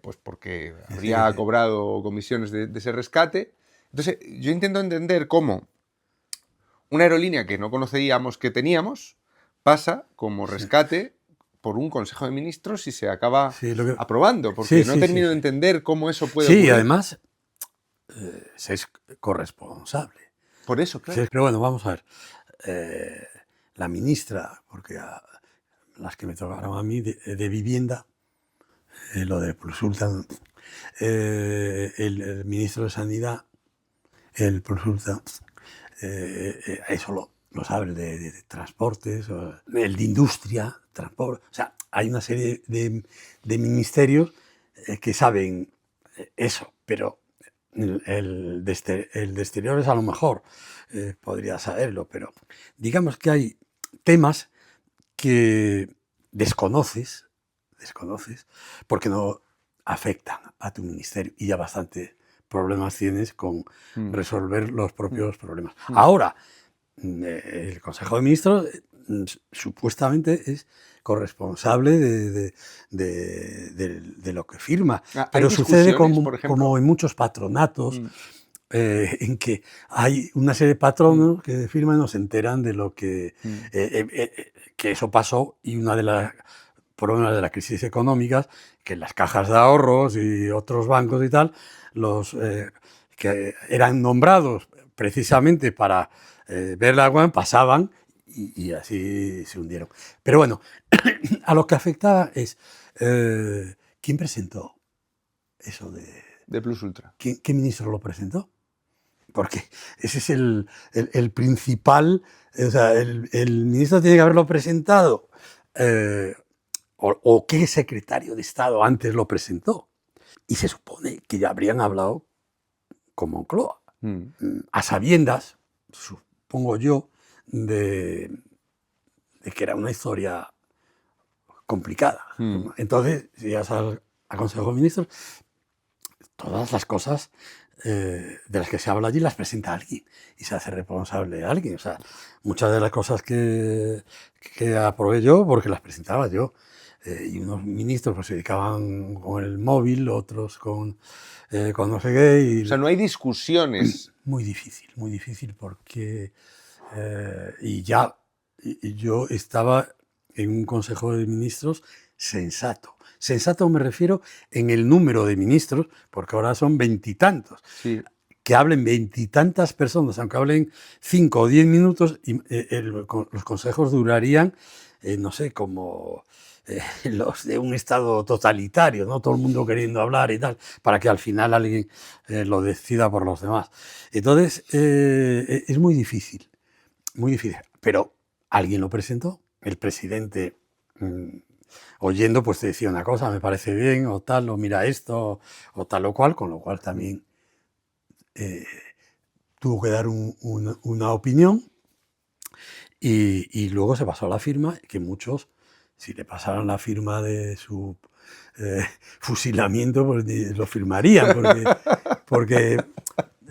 pues porque habría cobrado comisiones de ese rescate. Entonces, yo intento entender cómo una aerolínea que no conocíamos que teníamos pasa como rescate por un Consejo de Ministros y se acaba aprobando, porque no termino de entender cómo eso puede ocurrir. Sí, además se es corresponsable. Por eso, claro. Sí, pero bueno, vamos a ver. La ministra, porque las que me tocaron a mí, de Vivienda, lo de Plus Ultra, el ministro de Sanidad, el Plus Ultra, eso lo sabe, el de transportes, el de industria, transporte. O sea, hay una serie de ministerios que saben eso, pero el de exteriores a lo mejor podría saberlo, pero digamos que hay temas que desconoces porque no afectan a tu ministerio y ya bastante problemas tienes con resolver los propios problemas. Ahora, el Consejo de Ministros supuestamente es corresponsable de lo que firma, pero sucede como en muchos patronatos, en que hay una serie de patronos que firman y no se enteran de lo que eso pasó, y por una de las crisis económicas, que las cajas de ahorros y otros bancos y tal, los que eran nombrados precisamente para ver la agua, pasaban y así se hundieron. Pero bueno, a lo que afecta es ¿quién presentó eso de Plus Ultra? ¿Qué ministro lo presentó? Porque ese es el principal, o sea, el ministro tiene que haberlo presentado, o qué secretario de Estado antes lo presentó. Y se supone que ya habrían hablado con Moncloa, a sabiendas, supongo yo, de que era una historia complicada. Entonces, si vas al Consejo de Ministros, todas las cosas de las que se habla allí las presenta alguien y se hace responsable de alguien. O sea, muchas de las cosas que aprobé yo, porque las presentaba yo, y unos ministros pues se dedicaban con el móvil, otros con no sé qué. O sea, no hay discusiones. Muy difícil, porque yo estaba en un Consejo de Ministros sensato. Sensato me refiero en el número de ministros, porque ahora son 20 y tantos. Sí. Que hablen 20 y tantas personas, aunque hablen 5 o 10 minutos, y los consejos durarían, no sé, como los de un estado totalitario, ¿no? Todo el mundo queriendo hablar y tal, para que al final alguien lo decida por los demás. Entonces, es muy difícil, pero alguien lo presentó. el presidente, oyendo, pues te decía una cosa, me parece bien, o tal, o mira esto, o tal o cual, con lo cual también tuvo que dar una opinión y luego se pasó a la firma, que muchos, si le pasaran la firma de su fusilamiento, pues lo firmarían, porque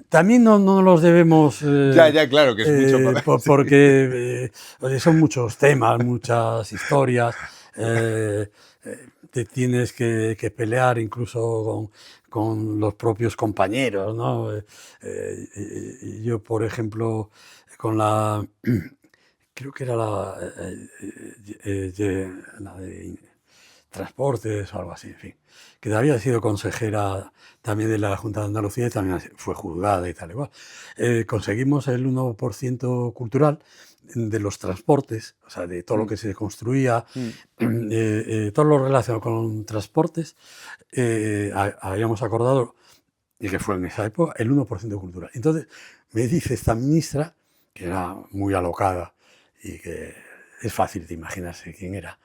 también no los debemos... ya, claro, que es mucho para... porque oye, son muchos temas, muchas historias, te tienes que pelear incluso con los propios compañeros, ¿no? Yo, por ejemplo, con la... creo que era la de transportes o algo así, en fin, que había sido consejera también de la Junta de Andalucía y también fue juzgada y tal igual. Conseguimos el 1% cultural de los transportes, o sea, de todo lo que se construía, todo lo relacionado con transportes, habíamos acordado, y que fue en esa época, el 1% cultural. Entonces me dice esta ministra, que era muy alocada y que es fácil de imaginarse quién era,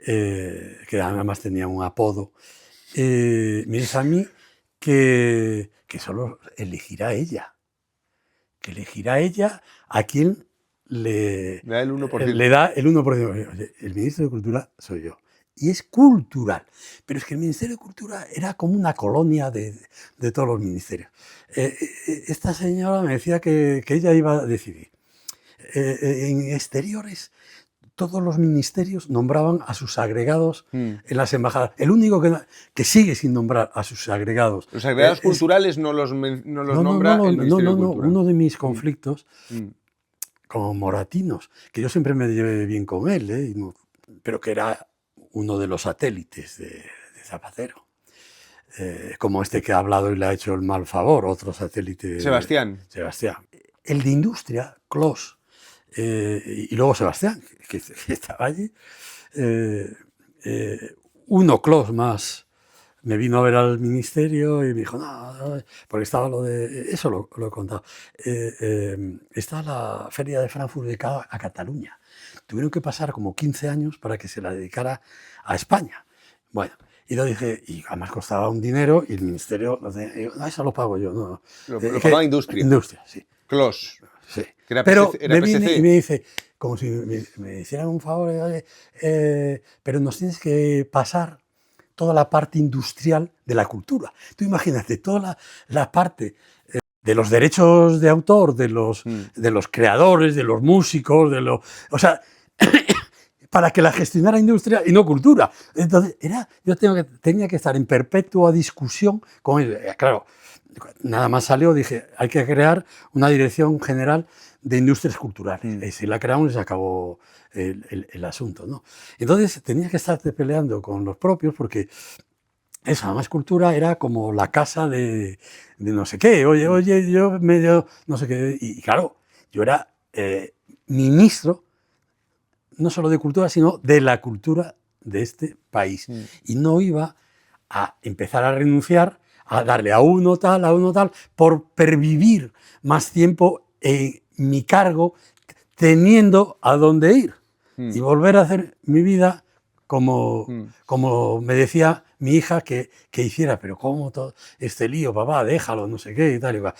que además tenía un apodo, me dice a mí que solo elegirá ella, a quien le da el 1%. Le da el 1%. El ministro de Cultura soy yo. Y es cultural. Pero es que el Ministerio de Cultura era como una colonia de todos los ministerios. Esta señora me decía que ella iba a decidir. En exteriores, todos los ministerios nombraban a sus agregados en las embajadas. El único que sigue sin nombrar a sus agregados. Los agregados culturales no los nombra el Ministerio de Cultura. Uno de mis conflictos con Moratinos, que yo siempre me llevé bien con él, pero que era uno de los satélites de Zapatero. Como este que ha hablado y le ha hecho el mal favor, otro satélite. Sebastián. El de Industria, Clos, y luego Sebastián, que estaba allí. Uno, Clos, más, me vino a ver al ministerio y me dijo, no, porque estaba lo de... Eso lo he contado. Está la Feria de Frankfurt dedicada a Cataluña. Tuvieron que pasar como 15 años para que se la dedicara a España. Bueno, y lo dije, y además costaba un dinero y el ministerio, no, eso lo pago yo. No. Lo pagaba Industria. Industria, sí. Clos. Sí. Que era pero era me PSC. viene y me dice, como si me hicieran un favor, pero nos tienes que pasar toda la parte industrial de la cultura. Tú imagínate, toda la parte de los derechos de autor, de los creadores, de los músicos, o sea, para que la gestionara industria y no cultura. Entonces, yo tenía que estar en perpetua discusión con él. Claro, nada más salió, dije, hay que crear una dirección general de industrias culturales. Y si la creamos, se acabó el asunto, ¿no? Entonces, tenía que estarte peleando con los propios porque esa más cultura era como la casa de no sé qué. Oye, yo medio no sé qué. Y claro, yo era ministro no solo de cultura, sino de la cultura de este país. Y no iba a empezar a renunciar, a darle a uno tal, por pervivir más tiempo en mi cargo, teniendo a dónde ir. Y volver a hacer mi vida como me decía mi hija que hiciera. Pero ¿cómo todo este lío, papá? Déjalo, no sé qué y tal y cual.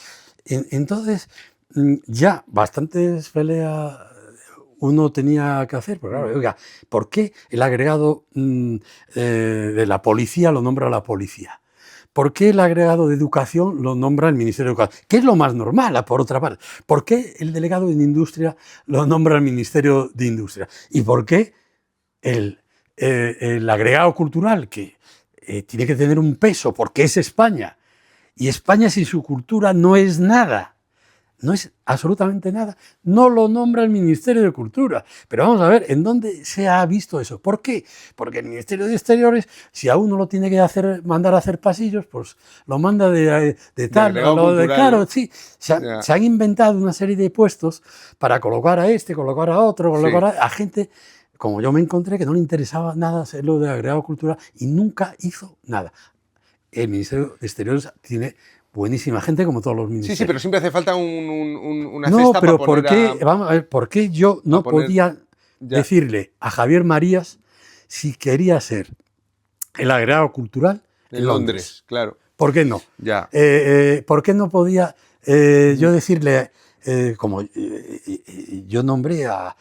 Entonces, ya bastantes peleas uno tenía que hacer, pero claro, oiga, ¿por qué el agregado de la policía lo nombra la policía? ¿Por qué el agregado de educación lo nombra el Ministerio de Educación? ¿Qué es lo más normal, por otra parte? ¿Por qué el delegado de Industria lo nombra el Ministerio de Industria? ¿Y por qué el agregado cultural, que tiene que tener un peso porque es España, y España sin su cultura no es nada? No es absolutamente nada. No lo nombra el Ministerio de Cultura. Pero vamos a ver, ¿en dónde se ha visto eso? ¿Por qué? Porque el Ministerio de Exteriores, si a uno lo tiene que mandar a hacer pasillos, pues lo manda de tal. Claro, sí. Se han inventado una serie de puestos para colocar a este, colocar a otro, colocar a gente, como yo me encontré, que no le interesaba nada hacer lo de agregado cultural y nunca hizo nada. El Ministerio de Exteriores tiene buenísima gente, como todos los ministerios. Sí, pero siempre hace falta una no, cesta pero para poner vamos a ver, ¿por qué yo no podía Ya. decirle a Javier Marías si quería ser el agregado cultural En Londres, claro. ¿Por qué no? Ya. ¿Por qué no podía yo decirle, como yo nombré a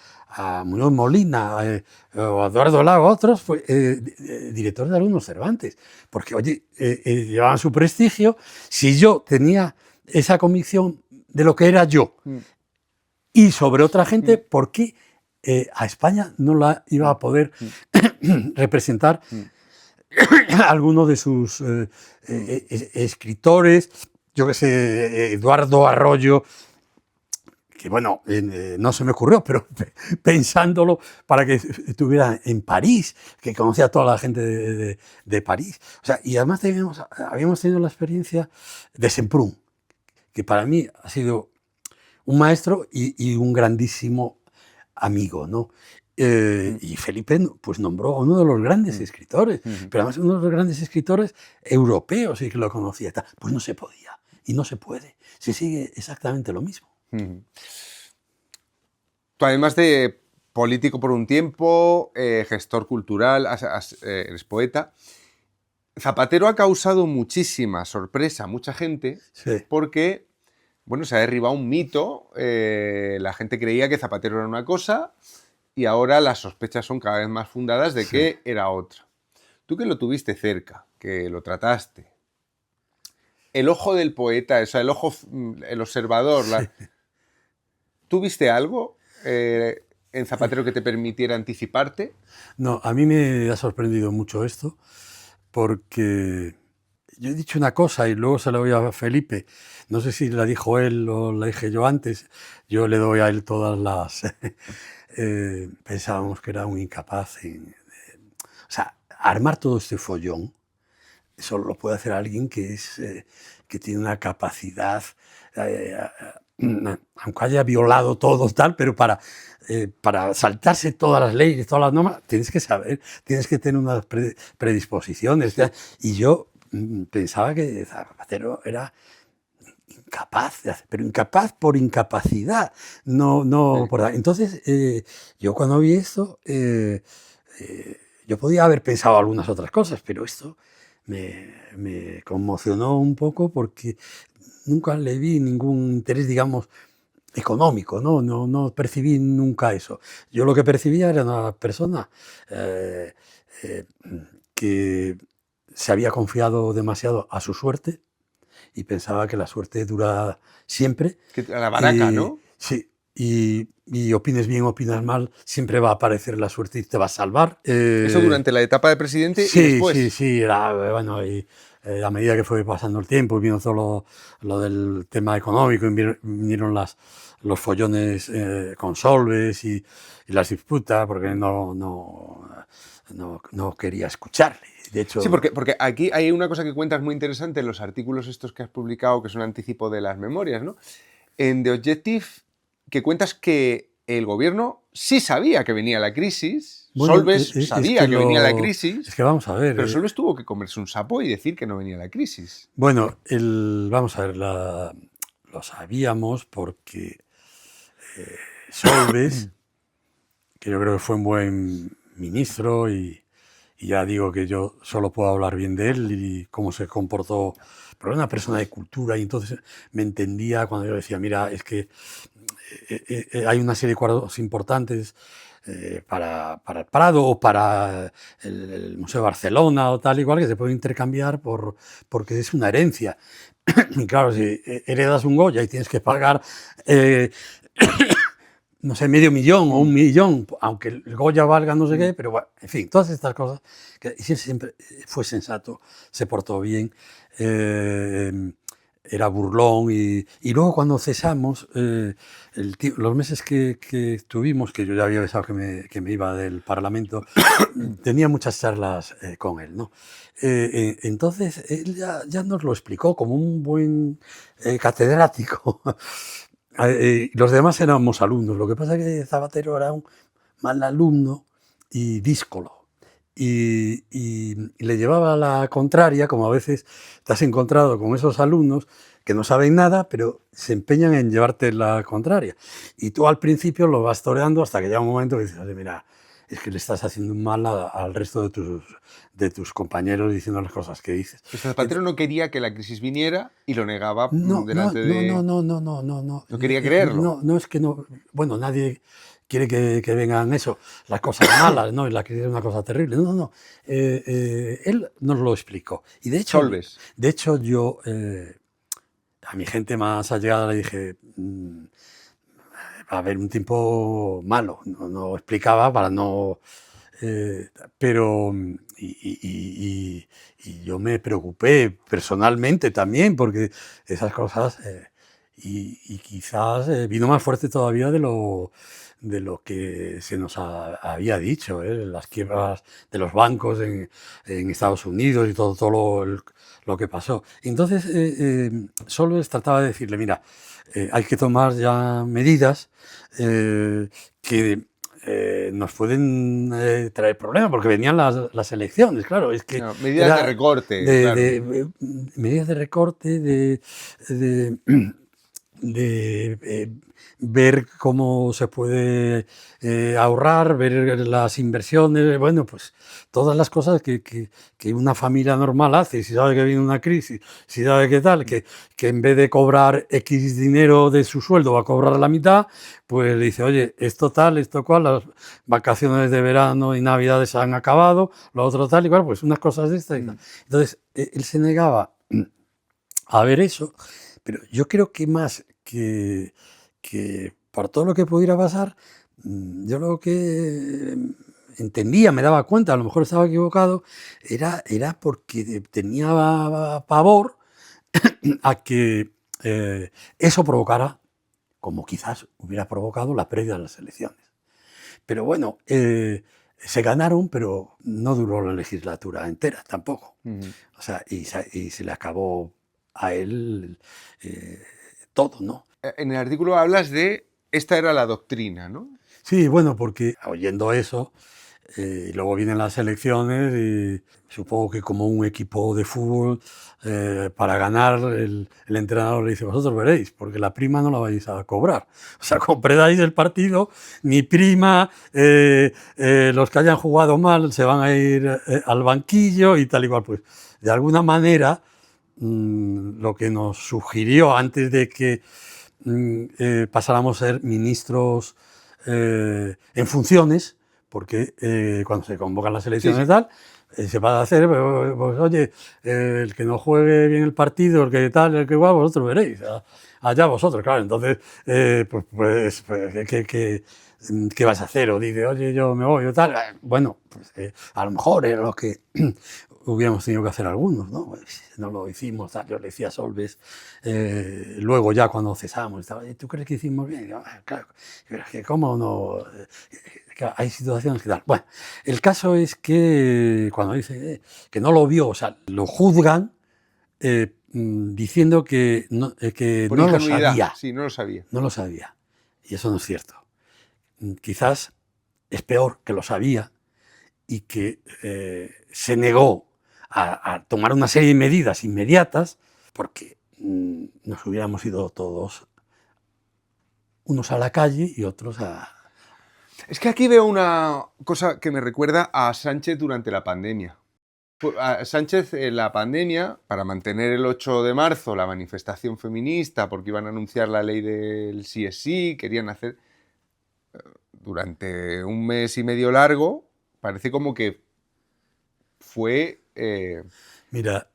Muñoz Molina o a Eduardo Lago, a otros directores de alumnos Cervantes? Porque, oye, llevaban su prestigio. Si yo tenía esa convicción de lo que era yo y sobre otra gente, ¿por qué a España no la iba a poder representar alguno de sus escritores? Yo qué sé, Eduardo Arroyo, que bueno, no se me ocurrió, pero pensándolo para que estuviera en París, que conocía a toda la gente de París. O sea, y además habíamos tenido la experiencia de Semprún, que para mí ha sido un maestro y un grandísimo amigo, ¿no? Y Felipe pues nombró a uno de los grandes escritores, pero además uno de los grandes escritores europeos y que lo conocía. Pues no se podía y no se puede. Se sigue exactamente lo mismo. Tú, además de político por un tiempo, gestor cultural, eres poeta. Zapatero ha causado muchísima sorpresa a mucha gente, Sí. porque, bueno, se ha derribado un mito. La gente creía que Zapatero era una cosa y ahora las sospechas son cada vez más fundadas de que era otra. Tú, que lo tuviste cerca, que lo trataste, el ojo del poeta, o sea, el observador, ¿tú viste algo en Zapatero que te permitiera anticiparte? No, a mí me ha sorprendido mucho esto, porque yo he dicho una cosa y luego se la doy a Felipe. No sé si la dijo él o la dije yo antes. Yo le doy a él todas las... pensábamos que era un incapaz. O sea, armar todo este follón, eso lo puede hacer alguien que tiene una capacidad, aunque haya violado todo tal, pero para saltarse todas las leyes, todas las normas, tienes que saber, tienes que tener unas predisposiciones. Sí. Y yo pensaba que Zapatero era incapaz de hacer, pero incapaz por incapacidad. No, por... Entonces, yo cuando vi esto, yo podía haber pensado algunas otras cosas, pero esto me conmocionó un poco porque nunca le vi ningún interés, digamos, económico, no percibí nunca eso. Yo lo que percibía era una persona que se había confiado demasiado a su suerte y pensaba que la suerte dura siempre. Que la baraca, ¿no? Sí. Y opines bien, opinas mal, siempre va a aparecer la suerte y te va a salvar. Eso durante la etapa de presidente sí, y después. Sí, bueno, y a medida que fue pasando el tiempo, vino todo lo del tema económico, vinieron los follones con Solves y las disputas, porque no quería escucharle. De hecho, sí, porque aquí hay una cosa que cuentas muy interesante en los artículos estos que has publicado, que es un anticipo de las memorias, ¿no? En The Objective, que cuentas que el gobierno sí sabía que venía la crisis, bueno, Solves sabía que venía la crisis, es que vamos a ver, pero Solves tuvo que comerse un sapo y decir que no venía la crisis. Bueno, vamos a ver, lo sabíamos porque Solves, que yo creo que fue un buen ministro y ya digo que yo solo puedo hablar bien de él y cómo se comportó, pero era una persona de cultura y entonces me entendía cuando yo decía, mira, es que hay una serie de cuadros importantes para el Prado o para el Museo de Barcelona o tal igual que se pueden intercambiar porque es una herencia. Y claro, si heredas un Goya y tienes que pagar no sé, $500,000 o $1,000,000, aunque el Goya valga no sé qué, pero bueno, en fin, todas estas cosas. Y siempre fue sensato, se portó bien, era burlón. Y luego cuando cesamos, los meses que estuvimos, que yo ya había avisado que me iba del Parlamento, tenía muchas charlas con él, ¿no? Entonces él ya nos lo explicó como un buen catedrático. Los demás éramos alumnos. Lo que pasa es que Zapatero era un mal alumno y díscolo. y le llevaba la contraria, como a veces te has encontrado con esos alumnos que no saben nada, pero se empeñan en llevarte la contraria. Y tú al principio lo vas toreando hasta que llega un momento que dices, oye, mira, es que le estás haciendo un mal al resto de tus compañeros diciendo las cosas que dices. Pues Zapatero no quería que la crisis viniera y lo negaba No, delante de... no. No quería creerlo. No es que no. Bueno, nadie quiere que vengan eso, las cosas malas, ¿no? Y la crisis es una cosa terrible. No. Él nos lo explicó. Y de hecho, Solves. yo a mi gente más allegada le dije, va a haber un tiempo malo. No explicaba para no... pero y yo me preocupé personalmente también porque esas cosas y quizás vino más fuerte todavía de lo que se nos había dicho, las quiebras de los bancos en Estados Unidos y todo lo que pasó. Entonces solo les trataba de decirle, mira, hay que tomar ya medidas que nos pueden traer problemas, porque venían las elecciones, claro. Es que No, medidas de recorte. Claro. Medidas de recorte, ver cómo se puede ahorrar, ver las inversiones, bueno, pues todas las cosas que una familia normal hace, si sabe que viene una crisis, si sabe qué tal, que en vez de cobrar X dinero de su sueldo va a cobrar la mitad, pues le dice, oye, esto tal, esto cual, las vacaciones de verano y navidades han acabado, lo otro tal y cual, pues unas cosas de estas y tal. Entonces, él se negaba a ver eso, pero yo creo que más que por todo lo que pudiera pasar, yo lo que entendía, me daba cuenta, a lo mejor estaba equivocado, era porque tenía pavor a que eso provocara, como quizás hubiera provocado la pérdida de las elecciones. Pero bueno, se ganaron, pero no duró la legislatura entera tampoco. O sea, y se le acabó a él todo, ¿no? En el artículo hablas de esta era la doctrina, ¿no? Sí, bueno, porque oyendo eso, luego vienen las elecciones y supongo que como un equipo de fútbol, para ganar el entrenador le dice, vosotros veréis, porque la prima no la vais a cobrar. O sea, comprendáis el partido, ni prima, los que hayan jugado mal se van a ir al banquillo y tal y cual. Pues de alguna manera, lo que nos sugirió antes de que pasáramos a ser ministros en funciones, porque cuando se convocan las elecciones y tal, se va a hacer, pues, oye, el que no juegue bien el partido, el que tal, el que igual, vosotros veréis, allá vosotros, claro. Entonces, ¿qué vas a hacer? O dice, oye, yo me voy o tal. Bueno, pues a lo mejor era lo que hubiéramos tenido que hacer algunos, ¿no? Pues, no lo hicimos, tal. Yo le decía a Solves, luego ya cuando cesamos, ¿tú crees que hicimos bien? Yo, claro, que cómo no... hay situaciones que tal. Bueno, el caso es que cuando dice que no lo vio, o sea, lo juzgan diciendo que no lo sabía. Sí, no lo sabía. No lo sabía. Y eso no es cierto. Quizás es peor que lo sabía y que se negó a tomar una serie de medidas inmediatas porque nos hubiéramos ido todos, unos a la calle y otros a... Es que aquí veo una cosa que me recuerda a Sánchez durante la pandemia. A Sánchez en la pandemia, para mantener el 8 de marzo la manifestación feminista, porque iban a anunciar la ley del sí es sí, querían hacer... Durante un mes y medio largo, parece como que fue... Mira,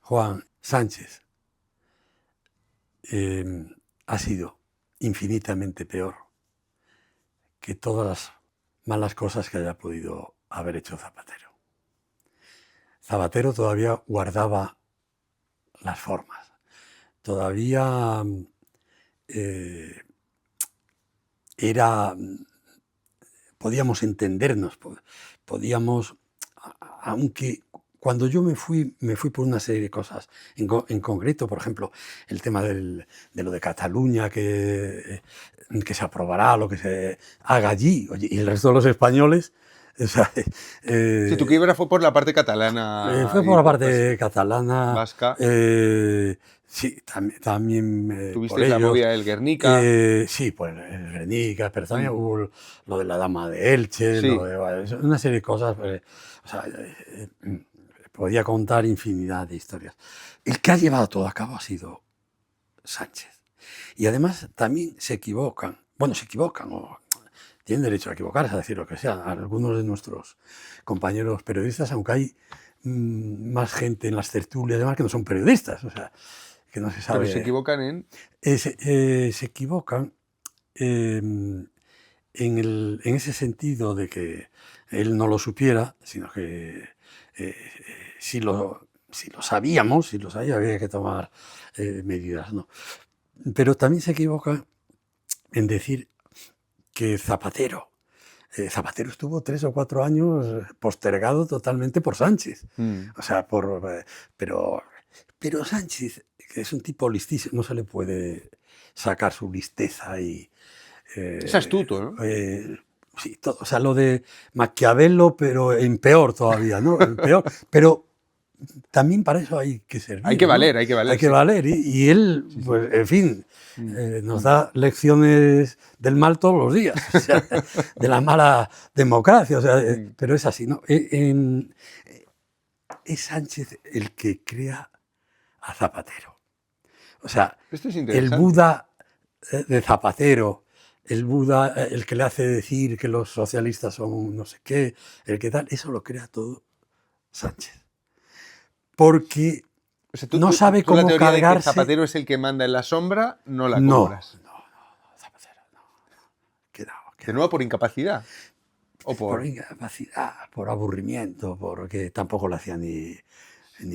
Juan, Sánchez ha sido infinitamente peor que todas las malas cosas que haya podido haber hecho Zapatero. Zapatero todavía guardaba las formas, todavía podíamos entendernos, podíamos, aunque cuando yo me fui por una serie de cosas, en concreto, por ejemplo, el tema de lo de Cataluña, que se aprobará, lo que se haga allí, oye, y el resto de los españoles O sea, Si tu quiebra fue por la parte catalana. fue por la parte catalana. vasca. Sí, también por Tuvisteis la ellos. movida del Guernica. Sí, pues el Guernica, pero también hubo lo de la Dama de Elche, Sí. Una serie de cosas. O sea, podía contar infinidad de historias. El que ha llevado todo a cabo ha sido Sánchez. Y además también se equivocan, o tienen derecho a equivocarse, a decir lo que sea, algunos de nuestros compañeros periodistas, aunque hay más gente en las tertulias y demás que no son periodistas, o sea, que no se sabe. Pero se equivocan en. Se equivocan en ese sentido de que él no lo supiera, sino que si lo sabíamos, había que tomar medidas, ¿no? Pero también se equivoca en decir que Zapatero estuvo 3 o 4 años postergado totalmente por Sánchez. O sea, pero Sánchez, que es un tipo listísimo, no se le puede sacar su listeza y... Es astuto, ¿no? Sí, todo. O sea, lo de Maquiavelo, pero en peor todavía, ¿no? En peor, pero también para eso hay que servir. Hay que valer, ¿no? hay que valer. Hay que valer. Y él, pues, en fin, nos da lecciones del mal todos los días, o sea, de la mala democracia. O sea, pero es así, ¿no? Es Sánchez el que crea a Zapatero. O sea, Esto es el interesante. Buda de Zapatero, el Buda, el que le hace decir que los socialistas son no sé qué, el que tal, eso lo crea todo Sánchez. Porque O sea, no sabe tú la cómo teoría de que cargarse. Zapatero es el que manda en la sombra, no la No, compras. no, Zapatero, no. Quedado. De nuevo por incapacidad. O Por incapacidad, por aburrimiento, porque tampoco le hacía ni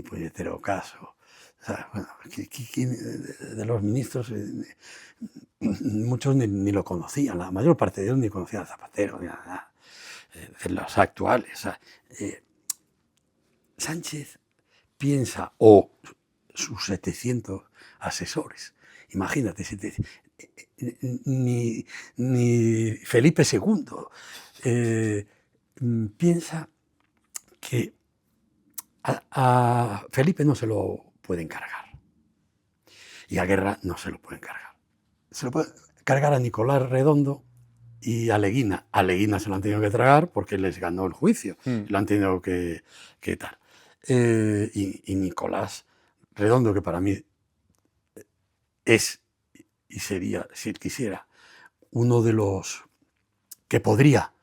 puñetero caso. O sea, bueno, de los ministros, muchos ni lo conocían, la mayor parte de ellos ni conocían a Zapatero, ni nada, de los actuales. O sea, Sánchez piensa, o sus 700 asesores, imagínate, ni Felipe II piensa que a Felipe no se lo pueden cargar y a Guerra no se lo pueden cargar. Se lo pueden cargar a Nicolás Redondo y a Leguina. A Leguina se lo han tenido que tragar porque les ganó el juicio, lo han tenido que tal. Y Nicolás Redondo, que para mí es y sería, si él quisiera, uno de los que podría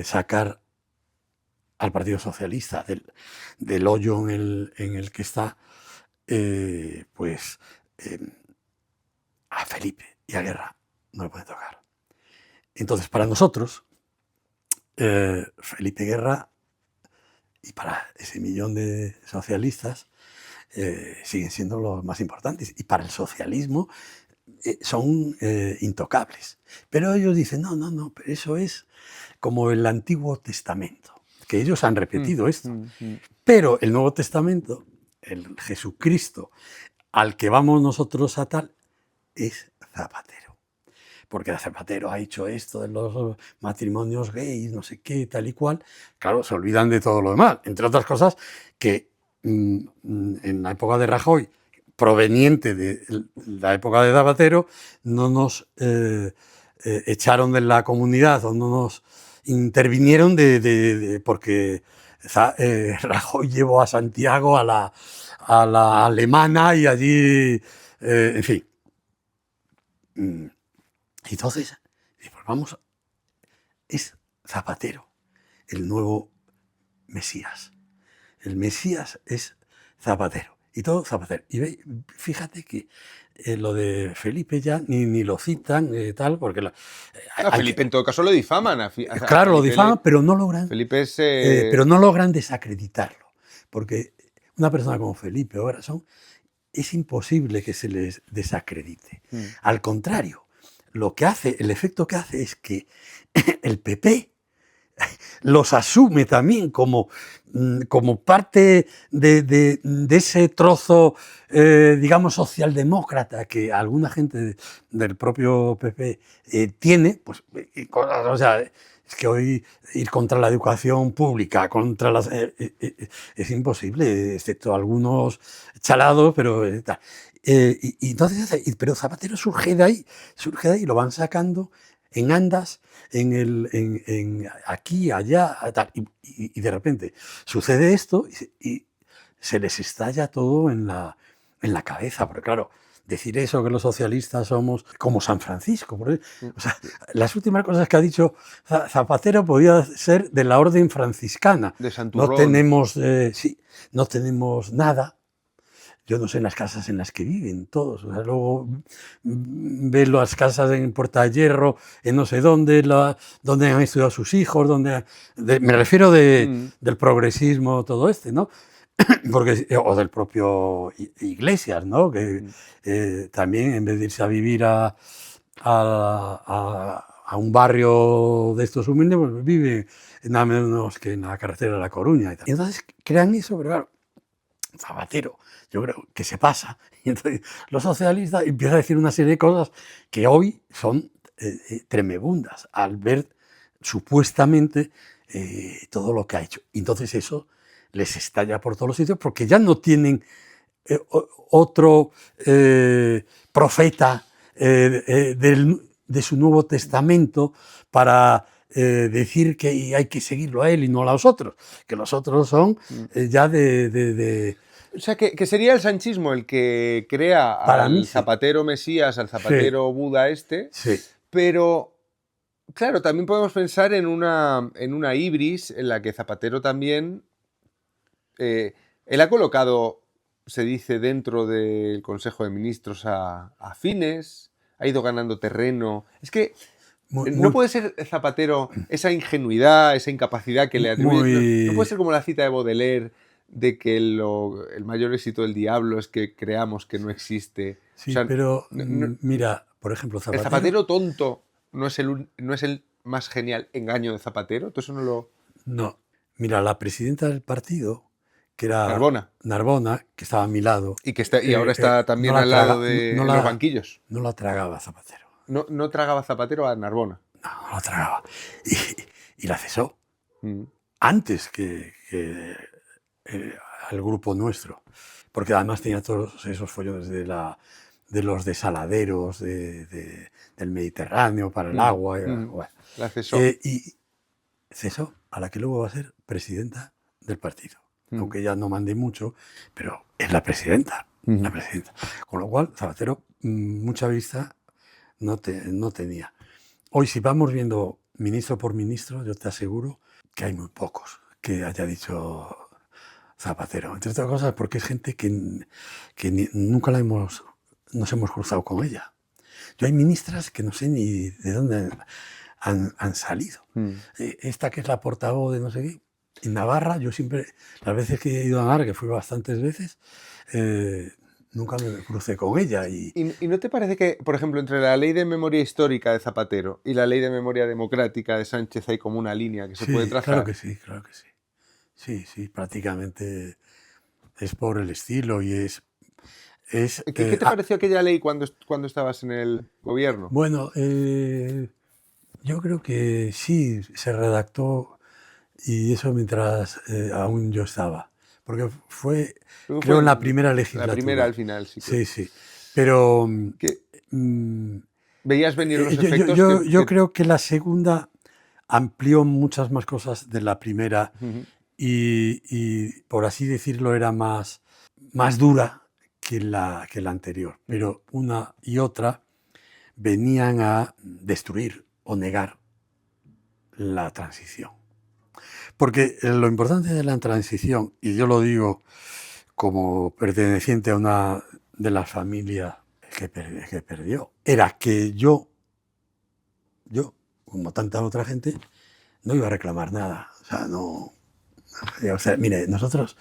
sacar al Partido Socialista del hoyo en el que está, a Felipe y a Guerra no le puede tocar. Entonces, para nosotros, Felipe Guerra, y para ese millón de socialistas, siguen siendo los más importantes. Y para el socialismo son intocables. Pero ellos dicen, no, pero eso es como el Antiguo Testamento, que ellos han repetido esto. Pero el Nuevo Testamento, el Jesucristo al que vamos nosotros a tal, es Zapatero. Porque Zapatero ha hecho esto de los matrimonios gays, no sé qué, tal y cual. Claro, se olvidan de todo lo demás. Entre otras cosas, que en la época de Rajoy, proveniente de la época de Zapatero, no nos echaron de la comunidad o no nos intervinieron porque Rajoy llevó a Santiago a la alemana y allí, en fin. Entonces, pues vamos, es Zapatero el nuevo Mesías. El Mesías es Zapatero. Y todo Zapatero. Y fíjate que lo de Felipe ya ni lo citan, tal, porque... Felipe en todo caso lo difaman. Claro, lo difaman, pero no logran... Felipe es... pero no logran desacreditarlo. Porque una persona como Felipe o Garzón es imposible que se les desacredite. Al contrario, el efecto que hace es que el PP los asume también como parte de ese trozo, digamos, socialdemócrata que alguna gente del propio PP tiene, pues, o sea, Es que hoy ir contra la educación pública, contra las... es imposible, excepto algunos chalados, pero tal. Y entonces, pero Zapatero surge de ahí, lo van sacando en andas, aquí, allá, tal, y de repente sucede esto y se les estalla todo en la cabeza, porque claro, decir eso, que los socialistas somos como San Francisco. O sea, las últimas cosas que ha dicho Zapatero podía ser de la orden franciscana. De Santurrón. No tenemos nada. Yo no sé en las casas en las que viven todos. O sea, luego ves las casas en Puerta de Hierro, en no sé dónde, donde han estudiado sus hijos, me refiero del progresismo, todo ¿no? Porque, o del propio Iglesias, ¿no? Que también en vez de irse a vivir a un barrio de estos humildes, pues vive nada menos que en la carretera de La Coruña. Y entonces crean eso, pero claro, Zapatero, yo creo que se pasa. Y entonces los socialistas empiezan a decir una serie de cosas que hoy son tremebundas al ver supuestamente todo lo que ha hecho. Y entonces eso les estalla por todos los sitios porque ya no tienen otro profeta de su Nuevo Testamento para decir que hay que seguirlo a él y no a los otros, que los otros son ya O sea, que sería el sanchismo el que crea al Zapatero Mesías, al Zapatero Buda Sí. Pero, claro, también podemos pensar en una ibris en la que Zapatero también... él ha colocado, se dice, dentro del Consejo de Ministros a Fines, ha ido ganando terreno. Es que no puede ser Zapatero esa ingenuidad, esa incapacidad que le atribuye. No puede ser como la cita de Baudelaire de que el mayor éxito del diablo es que creamos que no existe. Sí, o sea, pero mira, por ejemplo, Zapatero... El Zapatero tonto no es el más genial engaño de Zapatero. ¿Tú eso no lo...? No. Mira, la presidenta del partido, que era Narbona, que estaba a mi lado. Y ahora está también al lado de los banquillos. No la tragaba Zapatero. No tragaba Zapatero a Narbona. No la tragaba. Y la cesó. Antes que al grupo nuestro. Porque además tenía todos esos follones de los desaladeros del Mediterráneo para el agua. Bueno. La cesó. Y cesó a la que luego va a ser presidenta del partido. Aunque ella no mande mucho, pero es la presidenta. La presidenta. Con lo cual, Zapatero, mucha vista no tenía. Hoy, si vamos viendo ministro por ministro, yo te aseguro que hay muy pocos que haya dicho Zapatero. Entre otras cosas, porque es gente que nunca nos hemos cruzado con ella. Yo hay ministras que no sé ni de dónde han salido. Esta que es la portavoz de no sé qué, en Navarra, yo siempre, las veces que he ido a Navarra, que fui bastantes veces, nunca me crucé con ella. ¿Y no te parece que, por ejemplo, entre la ley de memoria histórica de Zapatero y la ley de memoria democrática de Sánchez hay como una línea que se puede trazar? Claro que sí, claro que sí. Sí, prácticamente es por el estilo y es... ¿Qué te pareció aquella ley cuando estabas en el gobierno? Bueno, yo creo que sí, se redactó y eso mientras aún yo estaba. Porque creo en la primera legislatura. La primera al final, sí. Sí. Pero... ¿Veías venir los efectos? Yo creo que la segunda amplió muchas más cosas de la primera y por así decirlo, era más dura que la anterior. Pero una y otra venían a destruir o negar la transición. Porque lo importante de la transición, y yo lo digo como perteneciente a una de las familias que perdió, era que yo, como tanta otra gente, no iba a reclamar nada. O sea, mire, nosotros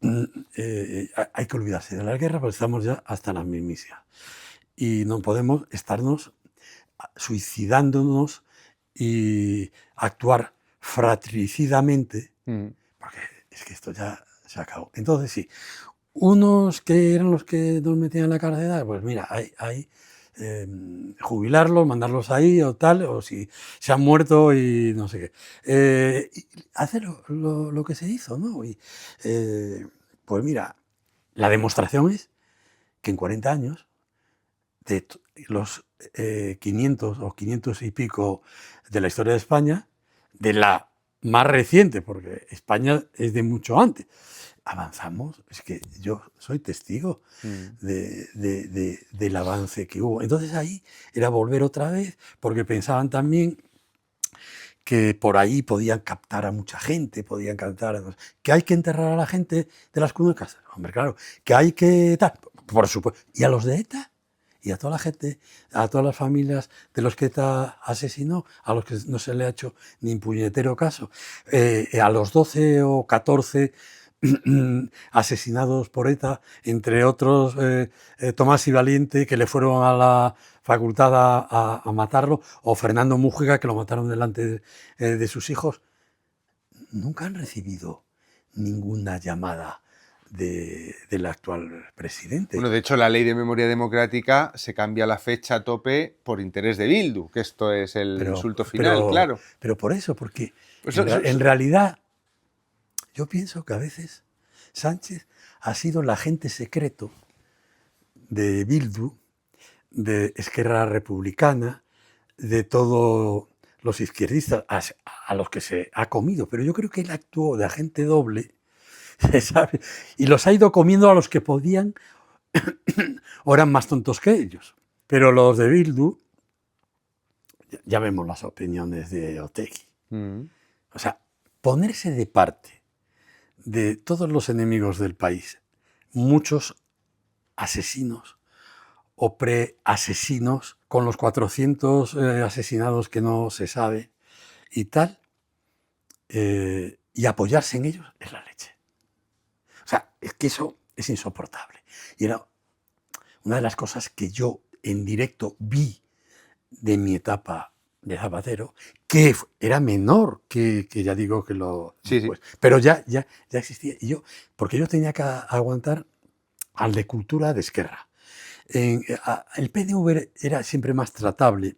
hay que olvidarse de la guerra porque estamos ya hasta la mismísima. Y no podemos estarnos suicidándonos y actuar fratricidamente, porque es que esto ya se acabó. Entonces sí, unos que eran los que nos metían en la cárcel, pues mira, ahí jubilarlos, mandarlos ahí o tal, o si se han muerto y no sé qué. Y hacer lo que se hizo, ¿no? Y, pues mira, la demostración es que en 40 años, de los 500 o 500 y pico de la historia de España, de la más reciente, porque España es de mucho antes, avanzamos, es que yo soy testigo del avance que hubo. Entonces ahí era volver otra vez, porque pensaban también que por ahí podían captar a mucha gente, podían captar que hay que enterrar a la gente de las comunas. Hombre, claro, que hay que tal, por supuesto. Y a los de ETA, y a toda la gente, a todas las familias de los que ETA asesinó, a los que no se le ha hecho ni puñetero caso, a los 12 o 14 asesinados por ETA, entre otros Tomás y Valiente, que le fueron a la facultad a matarlo, o Fernando Mújica, que lo mataron delante de sus hijos, nunca han recibido ninguna llamada del actual presidente. Bueno, de hecho, la ley de memoria democrática se cambia la fecha a tope por interés de Bildu, que esto es el insulto final, claro. Pero por eso, porque Pues en realidad yo pienso que a veces Sánchez ha sido el agente secreto de Bildu, de Esquerra Republicana, de todos los izquierdistas, a los que se ha comido. Pero yo creo que él actuó de agente doble, ¿sabe? Y los ha ido comiendo a los que podían o eran más tontos que ellos. Pero los de Bildu, ya vemos las opiniones de Otegi. O sea, ponerse de parte de todos los enemigos del país, muchos asesinos o preasesinos, con los 400 asesinados que no se sabe y tal, y apoyarse en ellos es la leche. O sea, es que eso es insoportable. Y era una de las cosas que yo en directo vi de mi etapa de Zapatero, que era menor que ya digo que lo... Sí, pues, pero ya existía. Y porque yo tenía que aguantar al de cultura de Esquerra. El PNV era siempre más tratable.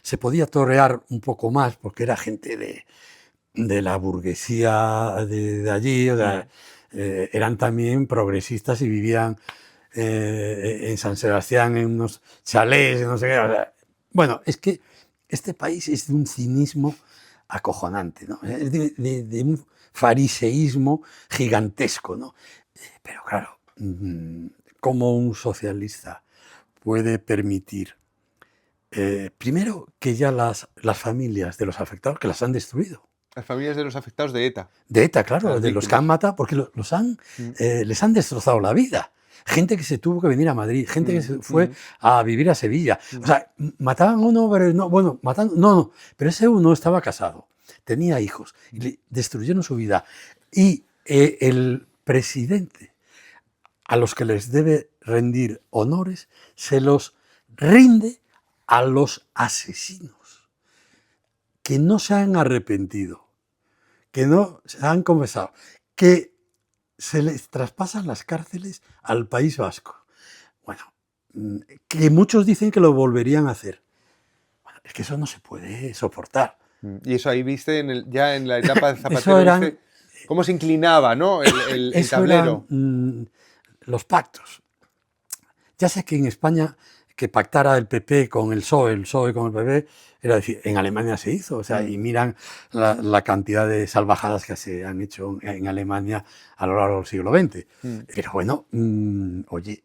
Se podía torear un poco más porque era gente de la burguesía de allí, o sea, eran también progresistas y vivían en San Sebastián en unos chalés, no sé qué. O sea, bueno, es que este país es de un cinismo acojonante, ¿no? Es de un fariseísmo gigantesco, ¿no? Pero claro, ¿cómo un socialista puede permitir, primero, que ya las familias de los afectados, que las han destruido? Las familias de los afectados de ETA. De ETA, claro, de los que han matado, porque les han destrozado la vida. Gente que se tuvo que venir a Madrid, gente que se fue a vivir a Sevilla. O sea, mataban a uno, pero no, bueno, no, pero ese uno estaba casado, tenía hijos, y le destruyeron su vida. Y el presidente, a los que les debe rendir honores, se los rinde a los asesinos, que no se han arrepentido, que no se han confesado, que se les traspasan las cárceles al País Vasco. Bueno, que muchos dicen que lo volverían a hacer. Bueno, es que eso no se puede soportar. Y eso ahí viste, ya en la etapa de Zapatero, viste cómo se inclinaba, ¿no? el tablero. Eran, los pactos. Ya sé que en España que pactara el PP con el PSOE con el PP, era decir, en Alemania se hizo, o sea, y miran la cantidad de salvajadas que se han hecho en Alemania a lo largo del siglo XX. Pero bueno, oye,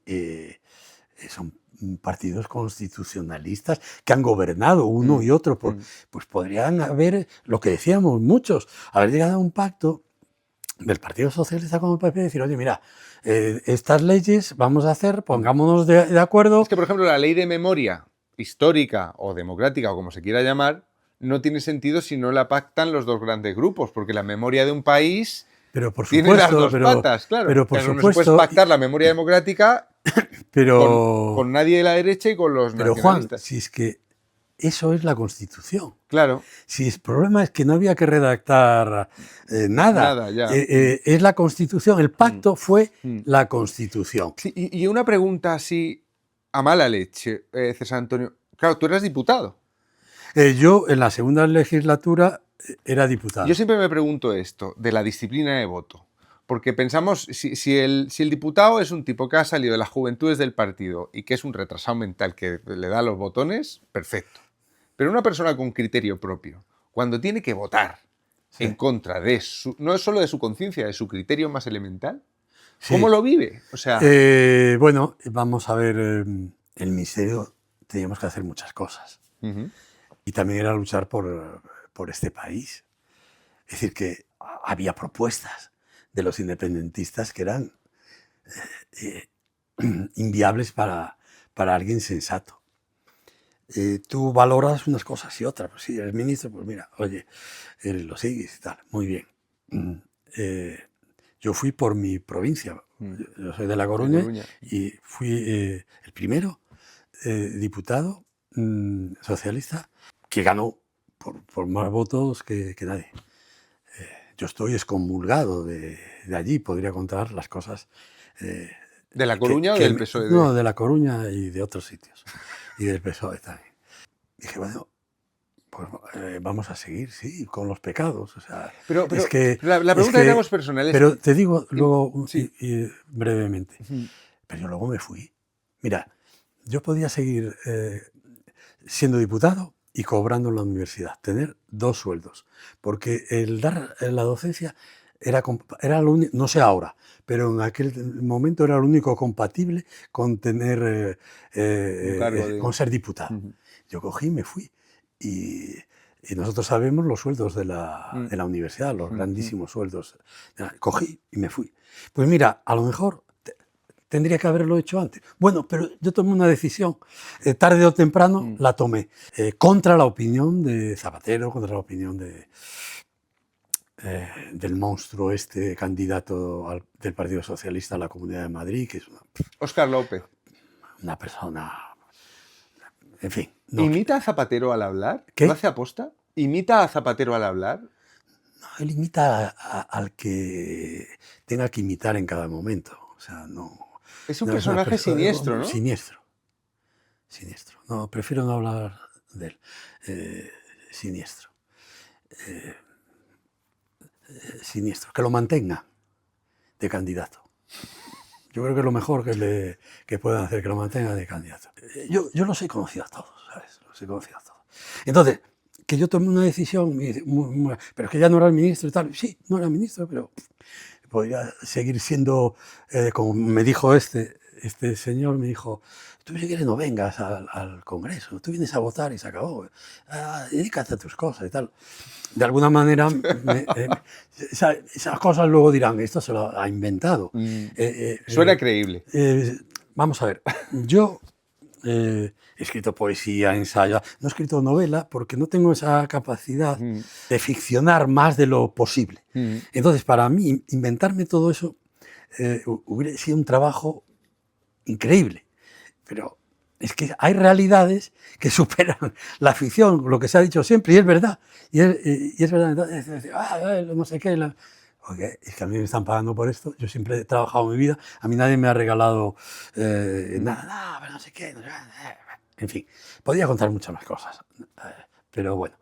son partidos constitucionalistas que han gobernado uno y otro, pues podrían haber, lo que decíamos muchos, haber llegado a un pacto del Partido Socialista con el PP y decir, oye, mira, estas leyes vamos a hacer, pongámonos de acuerdo. Es que, por ejemplo, la ley de memoria histórica o democrática o como se quiera llamar, no tiene sentido si no la pactan los dos grandes grupos, porque la memoria de un país tiene las dos patas, claro. Pero por supuesto, supuesto, no puedes pactar la memoria democrática con nadie de la derecha y con los nacionalistas. Juan, si es que eso es la Constitución. Claro. Si el problema es que no había que redactar nada, es la Constitución. El pacto fue la Constitución. Sí, y una pregunta así a mala leche, César Antonio. Claro, tú eras diputado. Yo en la segunda legislatura era diputado. Yo siempre me pregunto esto, de la disciplina de voto. Porque pensamos, si el diputado es un tipo que ha salido de las juventudes del partido y que es un retrasado mental que le da los botones, perfecto. Pero una persona con criterio propio, cuando tiene que votar en contra de no es solo de su conciencia, de su criterio más elemental, ¿cómo lo vive? O sea, bueno, vamos a ver, el ministerio teníamos que hacer muchas cosas. Y también era luchar por este país. Es decir, que había propuestas de los independentistas que eran inviables para alguien sensato. Tú valoras unas cosas y otras. Pues si eres ministro, pues mira, oye, lo sigues y tal. Muy bien. Yo fui por mi provincia. Yo soy de La Coruña y fui el primero diputado socialista que ganó por más votos que nadie. Yo estoy excomulgado de allí, podría contar las cosas. ¿De La Coruña o del PSOE? No, de La Coruña y de otros sitios. Y del PSOE también. Dije, bueno, pues vamos a seguir, sí, con los pecados. O sea, pero es que, la pregunta que tenemos personal es... Pero te digo luego, sí. brevemente, pero yo luego me fui. Mira, yo podía seguir siendo diputado y cobrando en la universidad, tener 2 sueldos, porque el dar la docencia era lo único, no sé ahora, pero en aquel momento era lo único compatible con tener, con ser diputado. Yo cogí y me fui. Y nosotros sabemos los sueldos de la universidad, los grandísimos sueldos. Cogí y me fui. Pues mira, a lo mejor tendría que haberlo hecho antes. Bueno, pero yo tomé una decisión, tarde o temprano la tomé, contra la opinión de Zapatero, contra la opinión del monstruo este candidato del Partido Socialista a la Comunidad de Madrid, que es Óscar López. Una persona, en fin. No. ¿Imita a Zapatero al hablar? ¿Qué? ¿Lo hace aposta? ¿Imita a Zapatero al hablar? No, él imita al que tenga que imitar en cada momento. O sea, no... Es un personaje siniestro, ¿no? Siniestro. Siniestro. No, prefiero no hablar de él. Siniestro. Siniestro. Que lo mantenga de candidato. Yo creo que es lo mejor que puedan hacer, que lo mantenga de candidato. Yo los he conocido a todos, ¿sabes? Los he conocido a todos. Entonces, que yo tomé una decisión, pero es que ya no era el ministro y tal. Sí, no era ministro, pero podría seguir siendo, como me dijo este señor, me dijo, tú si quieres no vengas al Congreso, tú vienes a votar y se acabó, dedícate a tus cosas y tal. De alguna manera, esas cosas luego dirán, esto se lo ha inventado. Suena creíble. Vamos a ver, yo he escrito poesía, ensayo, no he escrito novela porque no tengo esa capacidad de ficcionar más de lo posible. Entonces, para mí, inventarme todo eso hubiera sido un trabajo increíble. Pero es que hay realidades que superan la ficción, lo que se ha dicho siempre, y es verdad. Y es verdad. Entonces, no sé qué. Oye, es que a mí me están pagando por esto. Yo siempre he trabajado mi vida. A mí nadie me ha regalado nada, pero no sé qué. En fin, podría contar muchas más cosas. Pero bueno.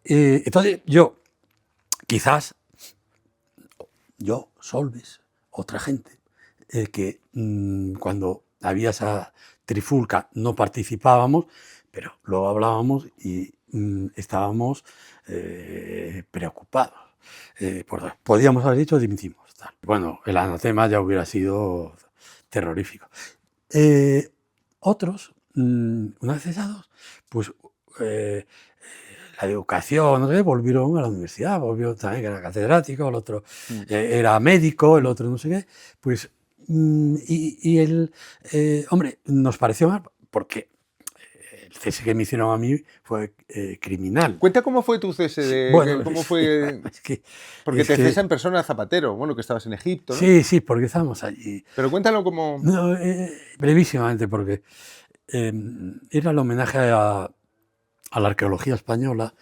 Entonces, quizás, Solves, otra gente, que cuando había esa trifulca no participábamos, pero luego hablábamos y estábamos preocupados. Podíamos haber dicho dimitimos. Tal. Bueno, el anatema ya hubiera sido terrorífico. Otros, una vez cesados, pues la educación, no sé, volvieron a la universidad, volvió también, que era catedrático, el otro era médico, el otro no sé qué, pues hombre, nos pareció mal porque el cese que me hicieron a mí fue criminal. Cuenta cómo fue tu cese, cómo fue... porque te cesa en persona Zapatero, bueno, que estabas en Egipto, ¿no? Sí, porque estábamos allí. Pero cuéntalo como... No, brevísimamente, porque era el homenaje a la arqueología española,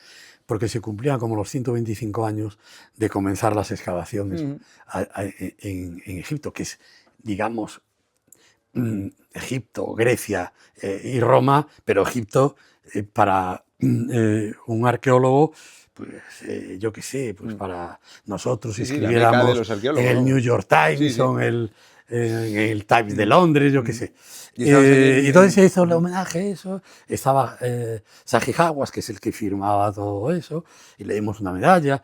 porque se cumplían como los 125 años de comenzar las excavaciones en Egipto, que es, digamos, Egipto, Grecia y Roma, pero Egipto para un arqueólogo, pues yo qué sé, pues para nosotros Sí, la meca de escribiéramos los arqueólogos, en el ¿no? New York Times Sí, sí. o en el Times de Londres, yo qué sé. Y estabas ahí Y entonces se hizo el homenaje a eso, estaba Saji Hawass, que es el que firmaba todo eso, y le dimos una medalla,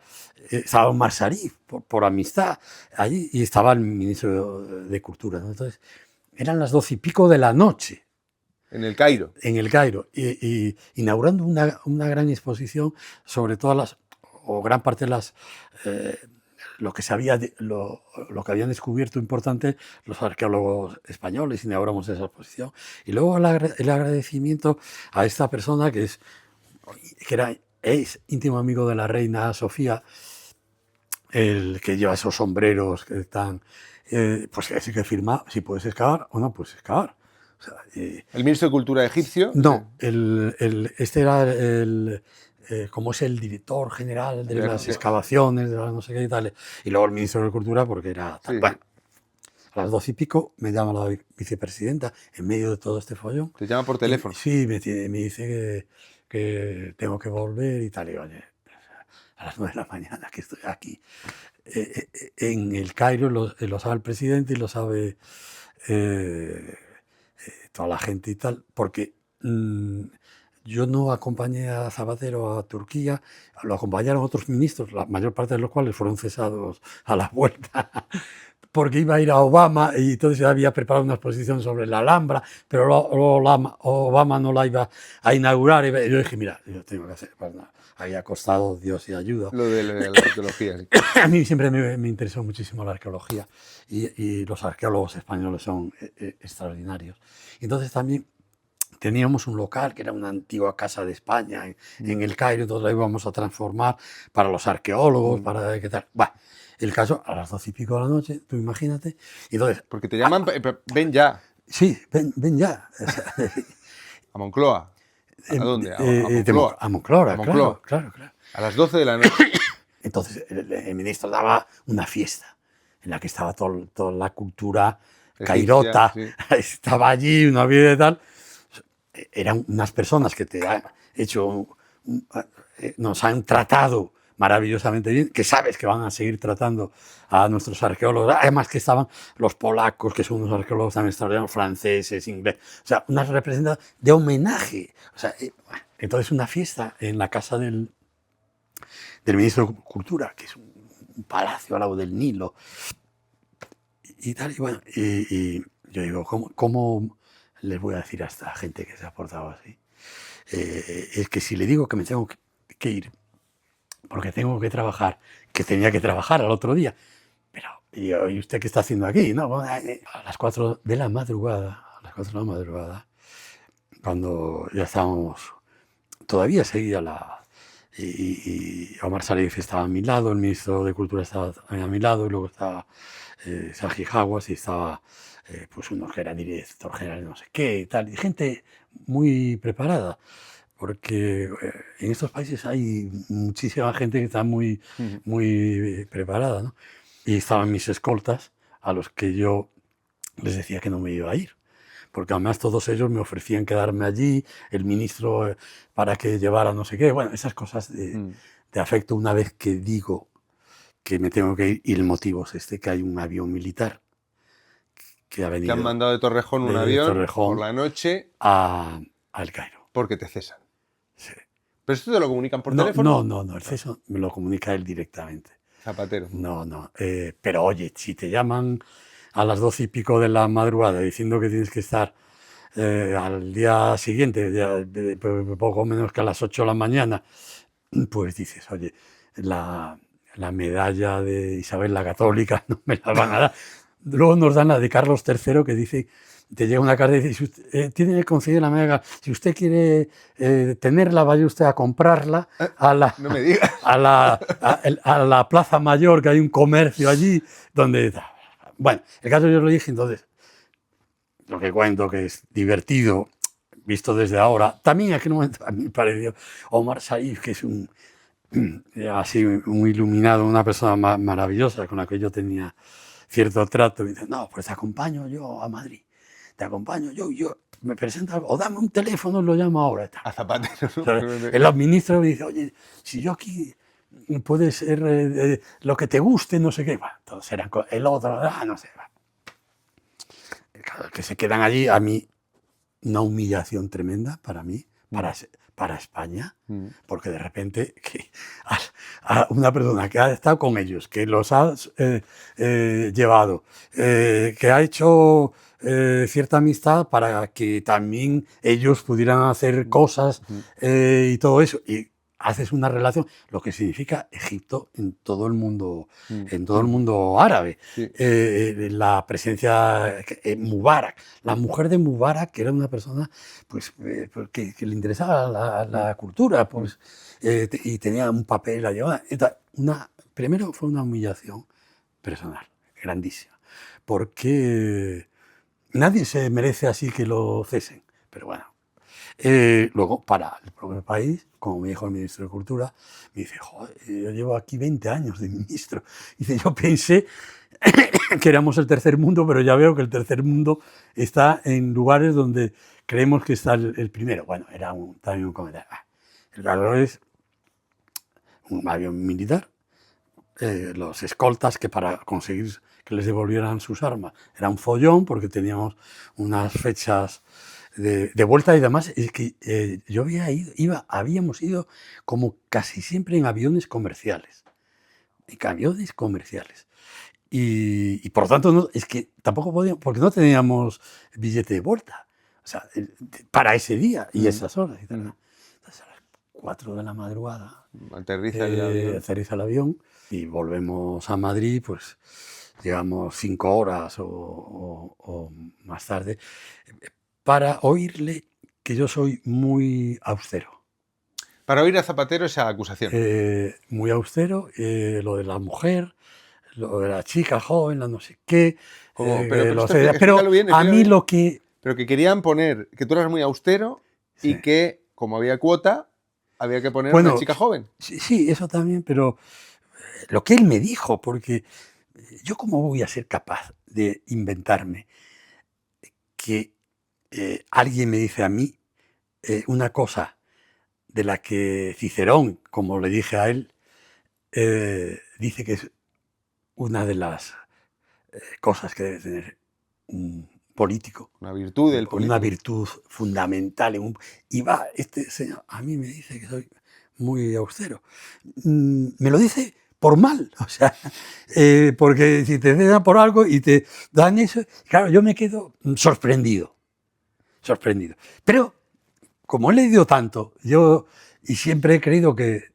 estaba Omar Sharif, por amistad, allí, y estaba el ministro de Cultura, ¿no? Entonces, eran las 12:00 de la noche en el Cairo. en el Cairo, y inaugurando una gran exposición sobre todas las, o gran parte de las, lo que que habían descubierto importante los arqueólogos españoles. Inauguramos esa exposición. Y luego el agradecimiento a esta persona que es íntimo amigo de la reina Sofía, el que lleva esos sombreros que están, pues ese que firma si puedes excavar o no puedes excavar. O sea, El ministro de Cultura egipcio. no, este era como es el director general de las excavaciones, de las no sé qué y tal. Y luego el ministro de Cultura, porque era tal. Sí. Bueno, a las 12:00 me llama la vicepresidenta en medio de todo este follón. Te llama por teléfono. Sí, me dice que tengo que volver y tal. Y oye, a las 9 de la mañana que estoy aquí. En el Cairo lo sabe el presidente y lo sabe toda la gente y tal, porque yo no acompañé a Zapatero a Turquía, lo acompañaron otros ministros, la mayor parte de los cuales fueron cesados a la vuelta, porque iba a ir a Obama y entonces había preparado una exposición sobre la Alhambra, pero Obama no la iba a inaugurar. Y yo dije, mira, yo tengo que hacer, pues nada, había costado Dios y ayuda. Lo de la arqueología. Sí. A mí siempre me interesó muchísimo la arqueología y los arqueólogos españoles son extraordinarios. Entonces también teníamos un local que era una antigua casa de España en el Cairo, entonces la íbamos a transformar para los arqueólogos, para qué tal. Bueno, el caso, a las 12:00 de la noche, tú imagínate. Entonces, Porque te llaman, ven ya, sí, ven ya. a Moncloa. ¿A dónde? A Moncloa. A Moncloa, A Moncloa. claro. A las 12 de la noche. Entonces el ministro daba una fiesta en la que estaba toda la cultura cairota, sí. estaba allí, una vida y tal. Eran unas personas que te han hecho, nos han tratado maravillosamente bien, que sabes que van a seguir tratando a nuestros arqueólogos. Además que estaban los polacos, que son unos arqueólogos también extraordinarios, franceses, ingleses. O sea, una representación de homenaje. O sea, entonces una fiesta en la casa del ministro de Cultura, que es un palacio al lado del Nilo, y tal. Y bueno, y yo digo, ¿cómo les voy a decir a esta gente que se ha portado así? Es que si le digo que me tengo que ir, porque tengo que trabajar, que tenía que trabajar al otro día, pero ¿y usted qué está haciendo aquí? No, bueno, a las 4 de la madrugada, cuando ya estábamos, todavía seguía y Omar Sharif estaba a mi lado, el ministro de Cultura estaba a mi lado, y luego estaba Saji Hawass y estaba pues uno que era director general de no sé qué y tal, y gente muy preparada, porque en estos países hay muchísima gente que está muy preparada, ¿no? Y estaban mis escoltas, a los que yo les decía que no me iba a ir, porque además todos ellos me ofrecían quedarme allí, el ministro para que llevara no sé qué, bueno, esas cosas de afecto. Una vez que digo que me tengo que ir, y el motivo es que hay un avión militar que ha venido. Te han mandado de Torrejón un avión por la noche al Cairo. Porque te cesan. Sí. ¿Pero esto te lo comunican por teléfono? No, el ceso me lo comunica él directamente. Zapatero. No. Pero oye, si te llaman a las 12:00 de la madrugada diciendo que tienes que estar al día siguiente, poco menos que a las 8 de la mañana, pues dices, oye, la medalla de Isabel la Católica no me la van a dar. Luego nos dan la de Carlos III, que dice, te llega una carta y dice, tiene que conseguir la medalla, si usted quiere tenerla, vaya usted a comprarla no me digas. a la Plaza Mayor, que hay un comercio allí, donde... Bueno, el caso yo lo dije, entonces, lo que cuento que es divertido, visto desde ahora, también en aquel momento a mí me pareció Omar Sharif, que es así muy iluminado, una persona maravillosa con la que yo tenía cierto trato, y dice, no, pues te acompaño yo a Madrid, te acompaño, yo me presento, o dame un teléfono, lo llamo ahora. Tal. A Zapatero, ¿no? Entonces, el ministro me dice, oye, si yo aquí puede ser lo que te guste, no sé qué. Bueno, entonces eran el otro, no sé. Claro, que se quedan allí, a mí, una humillación tremenda para mí, para España, porque de repente a una persona que ha estado con ellos, que los ha llevado, que ha hecho cierta amistad para que también ellos pudieran hacer cosas y todo eso, y haces una relación, lo que significa Egipto en todo el mundo, árabe. Sí. La presencia Mubarak, la mujer de Mubarak, que era una persona pues, que le interesaba la cultura, pues, y tenía un papel la llevaba. Primero fue una humillación personal, grandísima, porque nadie se merece así que lo cesen, pero bueno. Luego, para el propio país, como me dijo el ministro de Cultura, me dice, joder, yo llevo aquí 20 años de ministro. Dice, yo pensé que éramos el tercer mundo, pero ya veo que el tercer mundo está en lugares donde creemos que está el primero. Bueno, era también un comentario. El valor es un avión militar, los escoltas, que para conseguir que les devolvieran sus armas era un follón, porque teníamos unas fechas de vuelta y demás. Es que yo habíamos ido como casi siempre en aviones comerciales. Y por lo tanto, no, es que tampoco podíamos, porque no teníamos billete de vuelta. O sea, para ese día y esas horas. Y tal, ¿no? Entonces, a las 4 de la madrugada Aterriza el avión. aterriza el avión y volvemos a Madrid, pues llegamos 5 horas o más tarde, para oírle que yo soy muy austero. Para oír a Zapatero esa acusación. Muy austero, lo de la mujer, lo de la chica joven, la no sé qué. Pero pero bien, a mí lo que... Pero que querían poner que tú eras muy austero y que, como había cuota, había que poner una chica joven. Sí, eso también, pero lo que él me dijo, porque yo cómo voy a ser capaz de inventarme que alguien me dice a mí una cosa de la que Cicerón, como le dije a él, dice que es una de las cosas que debe tener un político. Una virtud del político. Una virtud fundamental. Y va, este señor a mí me dice que soy muy austero. Me lo dice por mal, o sea, porque si te dan por algo y te dan eso, claro, yo me quedo sorprendido. Pero, como he leído tanto, y siempre he creído que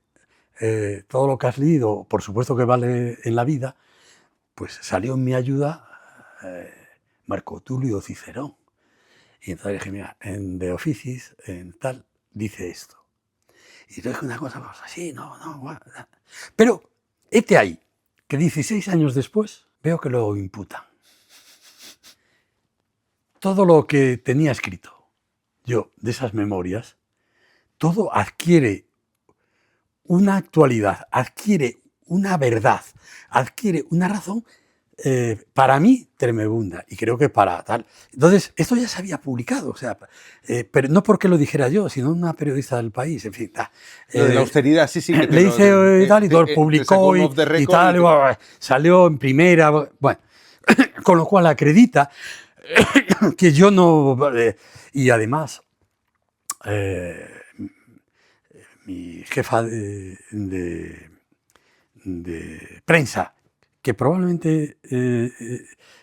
todo lo que has leído, por supuesto que vale en la vida, pues salió en mi ayuda Marco Tulio Cicerón. Y entonces dije, mira, en De Officis, en tal, dice esto. Y yo dije una cosa, pues así, no, bueno. Pero, ahí, que 16 años después, veo que lo imputan. Todo lo que tenía escrito yo de esas memorias, todo adquiere una actualidad, adquiere una verdad, adquiere una razón, para mí, tremenda, y creo que para tal. Entonces, esto ya se había publicado, o sea, pero no porque lo dijera yo, sino una periodista del País, en fin. Lo de la austeridad, sí. Que le hice y tal, y todo publicó y tal, salió en primera, bueno, con lo cual acredita que yo no... y además, mi jefa de prensa, que probablemente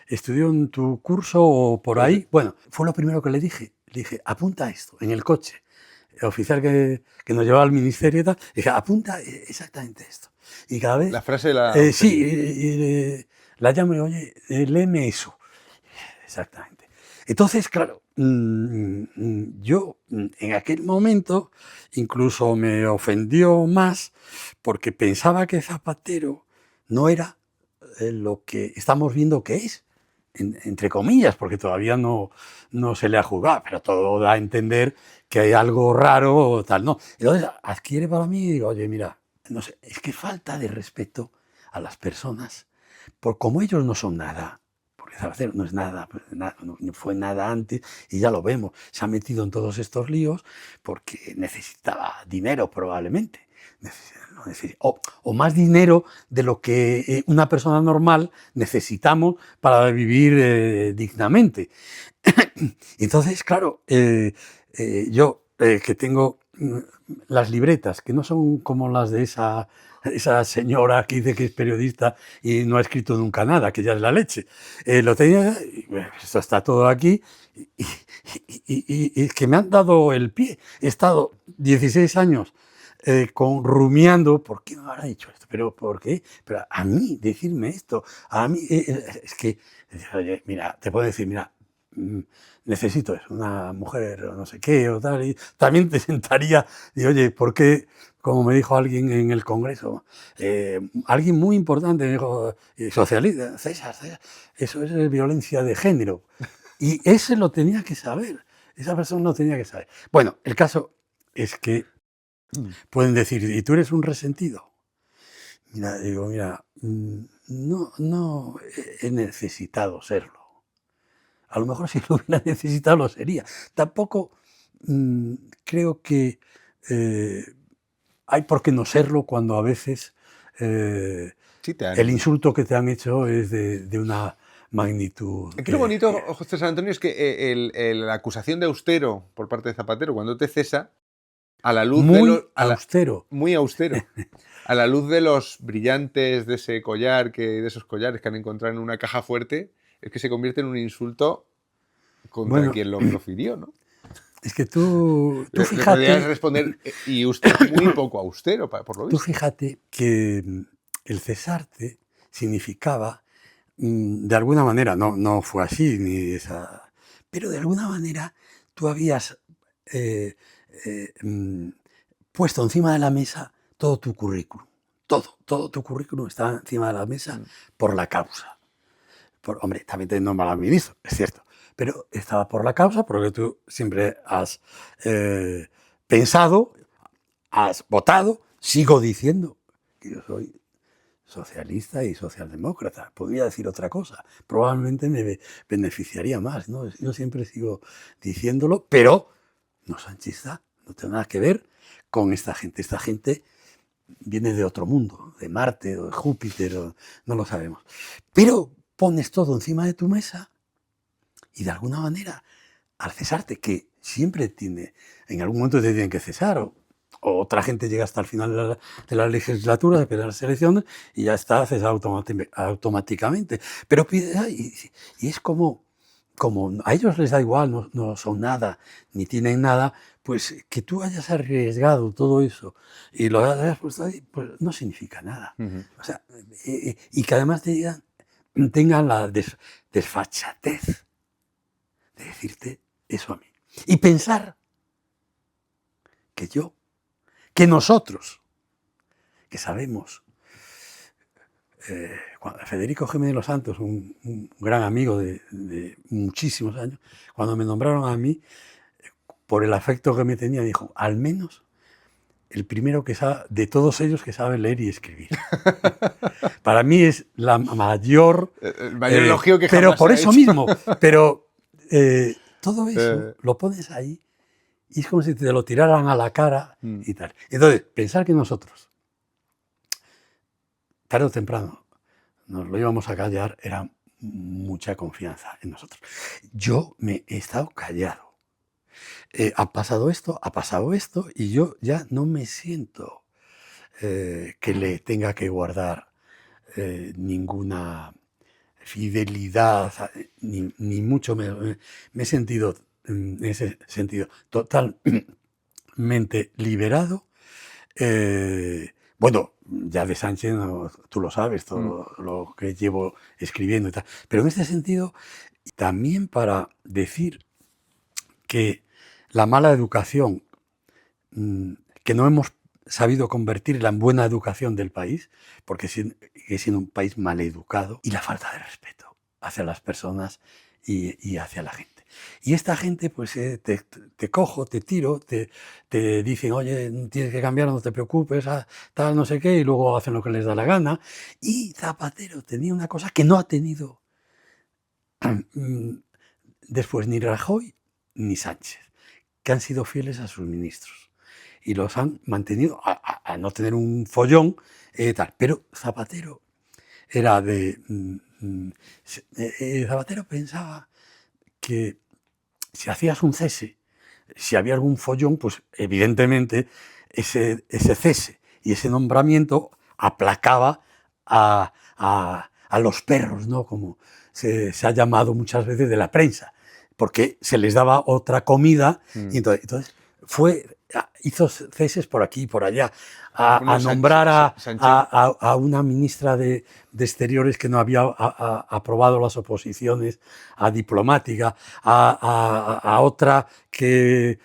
estudió en tu curso o por ahí, bueno, fue lo primero que le dije. Le dije, apunta esto en el coche. El oficial que nos llevaba al ministerio y tal, le dije, apunta exactamente esto. Y cada vez... La frase de la... sí, la llamo y oye, léeme eso. Exactamente. Entonces, claro, yo en aquel momento incluso me ofendió más porque pensaba que Zapatero no era lo que estamos viendo que es, entre comillas, porque todavía no se le ha juzgado, pero todo da a entender que hay algo raro o tal, ¿no? Entonces adquiere para mí y digo, oye, mira, no sé, es que falta de respeto a las personas, por como ellos no son nada. porque Zapatero no es nada, no fue nada antes, y ya lo vemos, se ha metido en todos estos líos porque necesitaba dinero probablemente, o más dinero de lo que una persona normal necesitamos para vivir dignamente. Entonces, claro, yo que tengo las libretas, que no son como las de esa señora que dice que es periodista y no ha escrito nunca nada, que ya es la leche. Lo tenía, esto está todo aquí, y que me han dado el pie. He estado 16 años rumiando, ¿por qué me habrá dicho esto? ¿Pero por qué? Pero a mí, decirme esto, a mí, es que, oye, mira, te puedo decir, mira, necesito eso, una mujer o no sé qué o tal, y también te sentaría, y oye, ¿por qué? Como me dijo alguien en el Congreso, alguien muy importante, me dijo, socialista, César, eso es violencia de género. Y ese lo tenía que saber, esa persona lo tenía que saber. Bueno, el caso es que pueden decir, ¿y tú eres un resentido? Mira, digo, mira, no he necesitado serlo. A lo mejor si lo hubiera necesitado lo sería. Tampoco creo que hay por qué no serlo cuando a veces Sí, el insulto que te han hecho es de una magnitud. Aquí lo bonito, José San Antonio, es que la acusación de austero por parte de Zapatero, cuando te cesa, a la luz muy austero. Muy austero. A la luz de los brillantes de ese collar, de esos collares que han encontrado en una caja fuerte, es que se convierte en un insulto contra quien lo profirió, ¿no? Es que tú fíjate... Le podrías responder, y usted muy poco austero, por lo visto. Tú fíjate que el cesarte significaba, de alguna manera, no fue así, ni esa, pero de alguna manera tú habías puesto encima de la mesa todo tu currículum. Todo tu currículum estaba encima de la mesa por la causa. Hombre, también te nombra al ministro, es cierto, pero estaba por la causa, porque tú siempre has pensado, has votado, sigo diciendo que yo soy socialista y socialdemócrata. Podría decir otra cosa, probablemente me beneficiaría más, ¿no? Yo siempre sigo diciéndolo, pero no sanchista, no tengo nada que ver con esta gente. Esta gente viene de otro mundo, de Marte o de Júpiter, no lo sabemos. Pero pones todo encima de tu mesa y de alguna manera, al cesarte, que siempre en algún momento te tienen que cesar, o otra gente llega hasta el final de la legislatura, de las elecciones, y ya está cesado automáticamente. Pero y es como a ellos les da igual, no son nada, ni tienen nada, pues que tú hayas arriesgado todo eso y lo hayas puesto ahí, pues no significa nada. O sea, y que además tengan la desfachatez de decirte eso a mí. Y pensar que nosotros, que sabemos, Federico Jiménez Los Santos, un gran amigo de muchísimos años, cuando me nombraron a mí, por el afecto que me tenía, dijo, al menos el primero que sabe, de todos ellos, que sabe leer y escribir. Para mí es la mayor... el mayor elogio que pero jamás por ha eso hecho. mismo, pero todo eso lo pones ahí y es como si te lo tiraran a la cara y tal. Entonces, pensar que nosotros, tarde o temprano, nos lo íbamos a callar, era mucha confianza en nosotros. Yo me he estado callado. Ha pasado esto, y yo ya no me siento que le tenga que guardar ninguna fidelidad, ni mucho menos. Me he sentido, en ese sentido, totalmente liberado. Bueno, ya de Sánchez, tú lo sabes, todo lo que llevo escribiendo y tal. Pero en este sentido, también para decir que la mala educación, que no hemos sabido convertirla en buena educación del país, porque sigue siendo un país mal educado, y la falta de respeto hacia las personas y hacia la gente. Y esta gente, pues te cojo, te tiro, te dicen, oye, tienes que cambiar, no te preocupes, tal, no sé qué, y luego hacen lo que les da la gana. Y Zapatero tenía una cosa que no ha tenido después ni Rajoy ni Sánchez, que han sido fieles a sus ministros y los han mantenido a no tener un follón, tal. Pero Zapatero era de... Zapatero pensaba que si hacías un cese, si había algún follón, pues evidentemente ese cese y ese nombramiento aplacaba a los perros, ¿no? Como se ha llamado muchas veces de la prensa, porque se les daba otra comida y entonces hizo ceses por aquí y por allá, a nombrar a una ministra de Exteriores que no había aprobado las oposiciones a diplomática, a otra que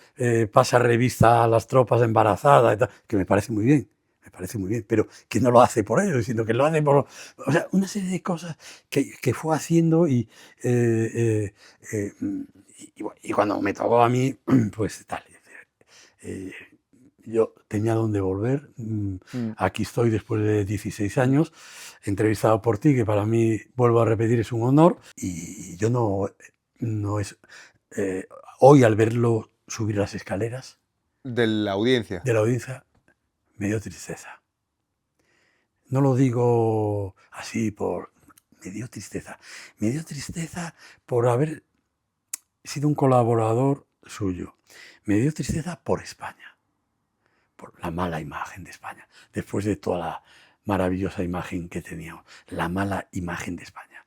pasa revista a las tropas embarazadas, y tal, que me parece muy bien, pero que no lo hace por ello, sino que lo hace por... O sea, una serie de cosas que fue haciendo y cuando me tocó a mí, pues tal. Yo tenía donde volver. Aquí estoy después de 16 años, entrevistado por ti, que para mí, vuelvo a repetir, es un honor. Y yo no es... hoy, al verlo subir las escaleras de la audiencia, me dio tristeza. No lo digo así por... Me dio tristeza. Me dio tristeza por haber sido un colaborador suyo. Me dio tristeza por España, por la mala imagen de España, después de toda la maravillosa imagen que teníamos, la mala imagen de España.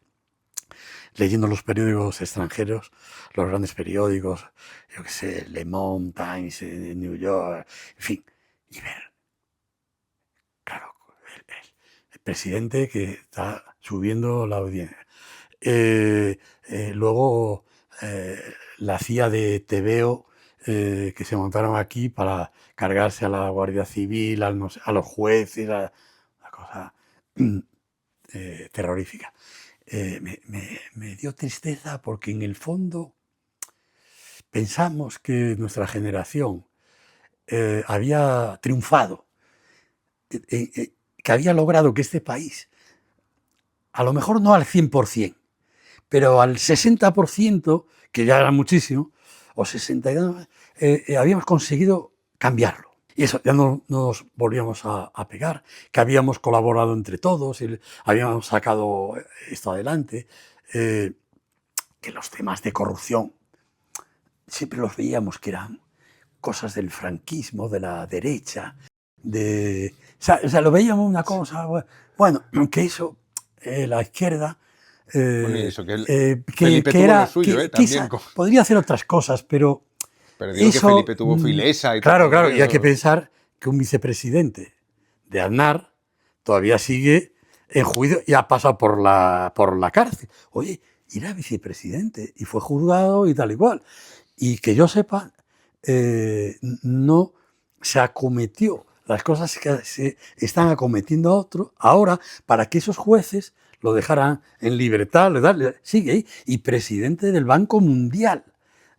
Leyendo los periódicos extranjeros, los grandes periódicos, yo qué sé, Le Monde, Times, New York, en fin, y ver, claro, el presidente que está subiendo la audiencia. Luego, la CIA de TVO, que se montaron aquí para cargarse a la Guardia Civil, a los jueces, una cosa terrorífica. Me dio tristeza porque en el fondo pensamos que nuestra generación había triunfado, que había logrado que este país, a lo mejor no al 100%, pero al 60%, que ya era muchísimo, o 62, habíamos conseguido cambiarlo. Y eso, ya no nos volvíamos a pegar, que habíamos colaborado entre todos, y habíamos sacado esto adelante, que los temas de corrupción siempre los veíamos que eran cosas del franquismo, de la derecha, o sea, lo veíamos una cosa, bueno, que eso, la izquierda... bueno, y eso, Felipe tuvo era, lo suyo, también. Podría hacer otras cosas, pero digo eso, que Felipe tuvo Filesa y claro, todo. Claro, y hay que pensar que un vicepresidente de Aznar todavía sigue en juicio y ha pasado por la cárcel. Oye, era vicepresidente y fue juzgado y tal y cual. Y que yo sepa, no se acometió las cosas que se están acometiendo otros ahora para que esos jueces lo dejaran en libertad, sigue ahí, y presidente del Banco Mundial,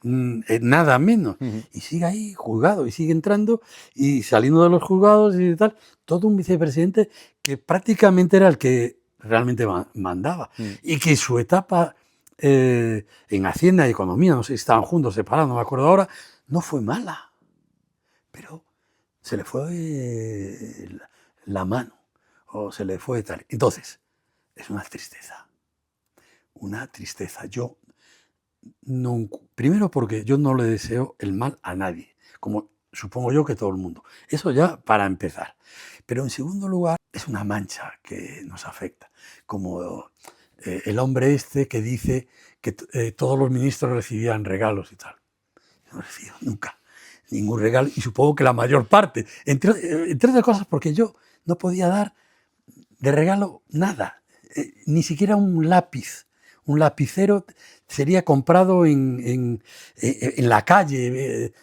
nada menos, y sigue ahí juzgado, y sigue entrando y saliendo de los juzgados y tal, todo un vicepresidente que prácticamente era el que realmente mandaba, y que su etapa en Hacienda y Economía, no sé si estaban juntos, separados, no me acuerdo ahora, no fue mala, pero se le fue la mano, o se le fue tal. Entonces, es una tristeza. Yo no, primero porque yo no le deseo el mal a nadie, como supongo yo que todo el mundo. Eso ya para empezar. Pero en segundo lugar, es una mancha que nos afecta. Como el hombre este que dice que todos los ministros recibían regalos y tal. Yo no he recibido nunca ningún regalo, y supongo que la mayor parte. Entre otras cosas porque yo no podía dar de regalo nada. Ni siquiera un lápiz. Un lapicero sería comprado en la calle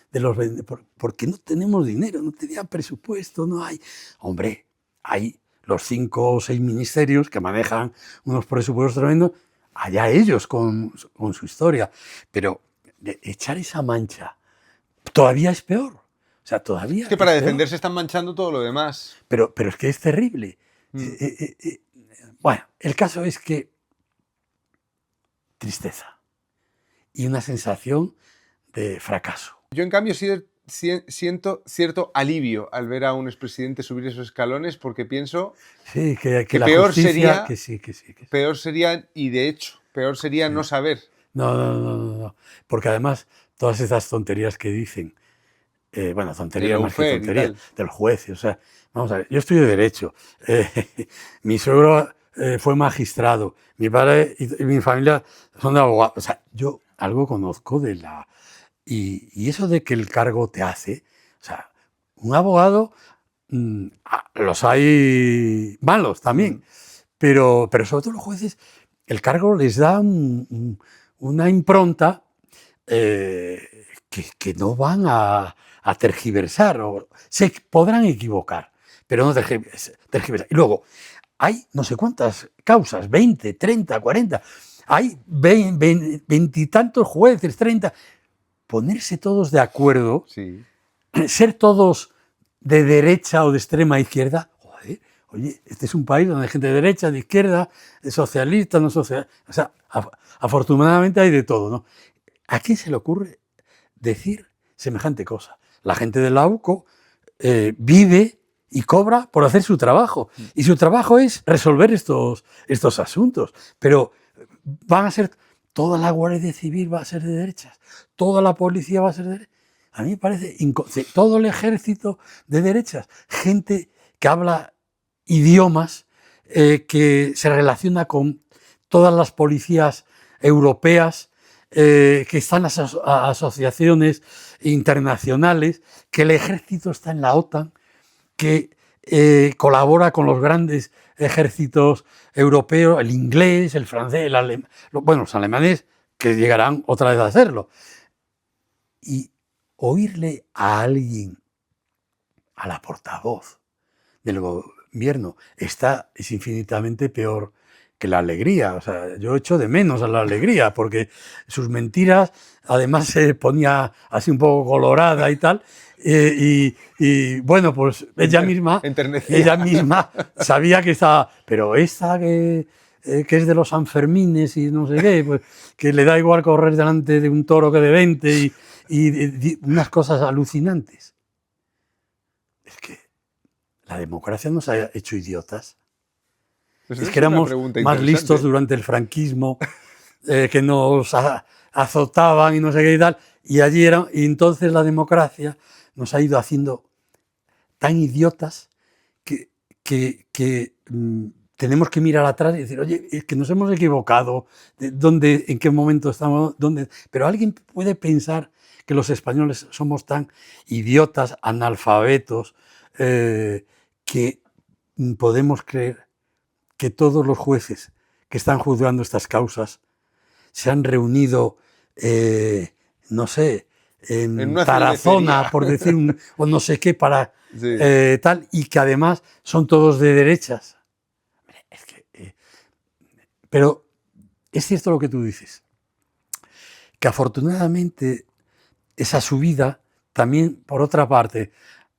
porque no tenemos dinero, no tenía presupuesto, no hay. Hombre, hay los 5 o 6 ministerios que manejan unos presupuestos tremendos, allá ellos con su historia. Pero echar esa mancha todavía es peor. O sea, todavía es que para defenderse están manchando todo lo demás. Pero es que es terrible. Bueno, el caso es que tristeza y una sensación de fracaso. Yo, en cambio, siento cierto alivio al ver a un expresidente subir esos escalones, porque pienso Sí, que que la peor justicia, sería, que sí, que sí. peor sería, y de hecho, peor sería no saber. No. Porque además, todas esas tonterías que dicen, bueno, tonterías más que lawfare y tonterías, tal. del juez, o sea, vamos a ver, yo estudio Derecho, mi suegro fue magistrado, mi padre y mi familia son de abogados, o sea, yo algo conozco de la... Y eso de que el cargo te hace, o sea, un abogado, los hay malos también, pero sobre todo los jueces, el cargo les da una impronta que no van a tergiversar, o se podrán equivocar, pero no tergiversar. Y luego, hay no sé cuántas causas, 20, 30, 40, hay 20 y tantos jueces, 30, ponerse todos de acuerdo, Sí. ser todos de derecha o de extrema izquierda. Joder, oye, este es un país donde hay gente de derecha, de izquierda, de socialista, no socialista. O sea, afortunadamente hay de todo, ¿no? ¿A quién se le ocurre decir semejante cosa? La gente de la UCO vive y cobra por hacer su trabajo. Y su trabajo es resolver estos asuntos. Pero van a ser... Toda la Guardia Civil va a ser de derechas, toda la policía va a ser de derechas. A mí me parece todo el ejército de derechas, gente que habla idiomas, que se relaciona con todas las policías europeas, que están las asociaciones internacionales, que el ejército está en la OTAN, que colabora con los grandes ejércitos europeos, el inglés, el francés, el alemán, bueno, los alemanes que llegarán otra vez a hacerlo. Y oírle a alguien, a la portavoz del gobierno, es infinitamente peor que la alegría. O sea, yo echo de menos a la alegría, porque sus mentiras, además se ponía así un poco colorada y tal, y bueno, pues ella misma sabía que estaba, pero esta que es de los Sanfermines y no sé qué, pues que le da igual correr delante de un toro que de 20 y unas cosas alucinantes. Es que la democracia nos ha hecho idiotas. Pues es que éramos más listos durante el franquismo, que nos azotaban y no sé qué y tal, y entonces la democracia nos ha ido haciendo tan idiotas que tenemos que mirar atrás y decir, oye, es que nos hemos equivocado, en qué momento estamos, pero alguien puede pensar que los españoles somos tan idiotas, analfabetos, que podemos creer que todos los jueces que están juzgando estas causas se han reunido, no sé, en Tarazona, por decir, o no sé qué, para tal, y que además son todos de derechas. Es que, pero es cierto lo que tú dices, que afortunadamente esa subida también, por otra parte,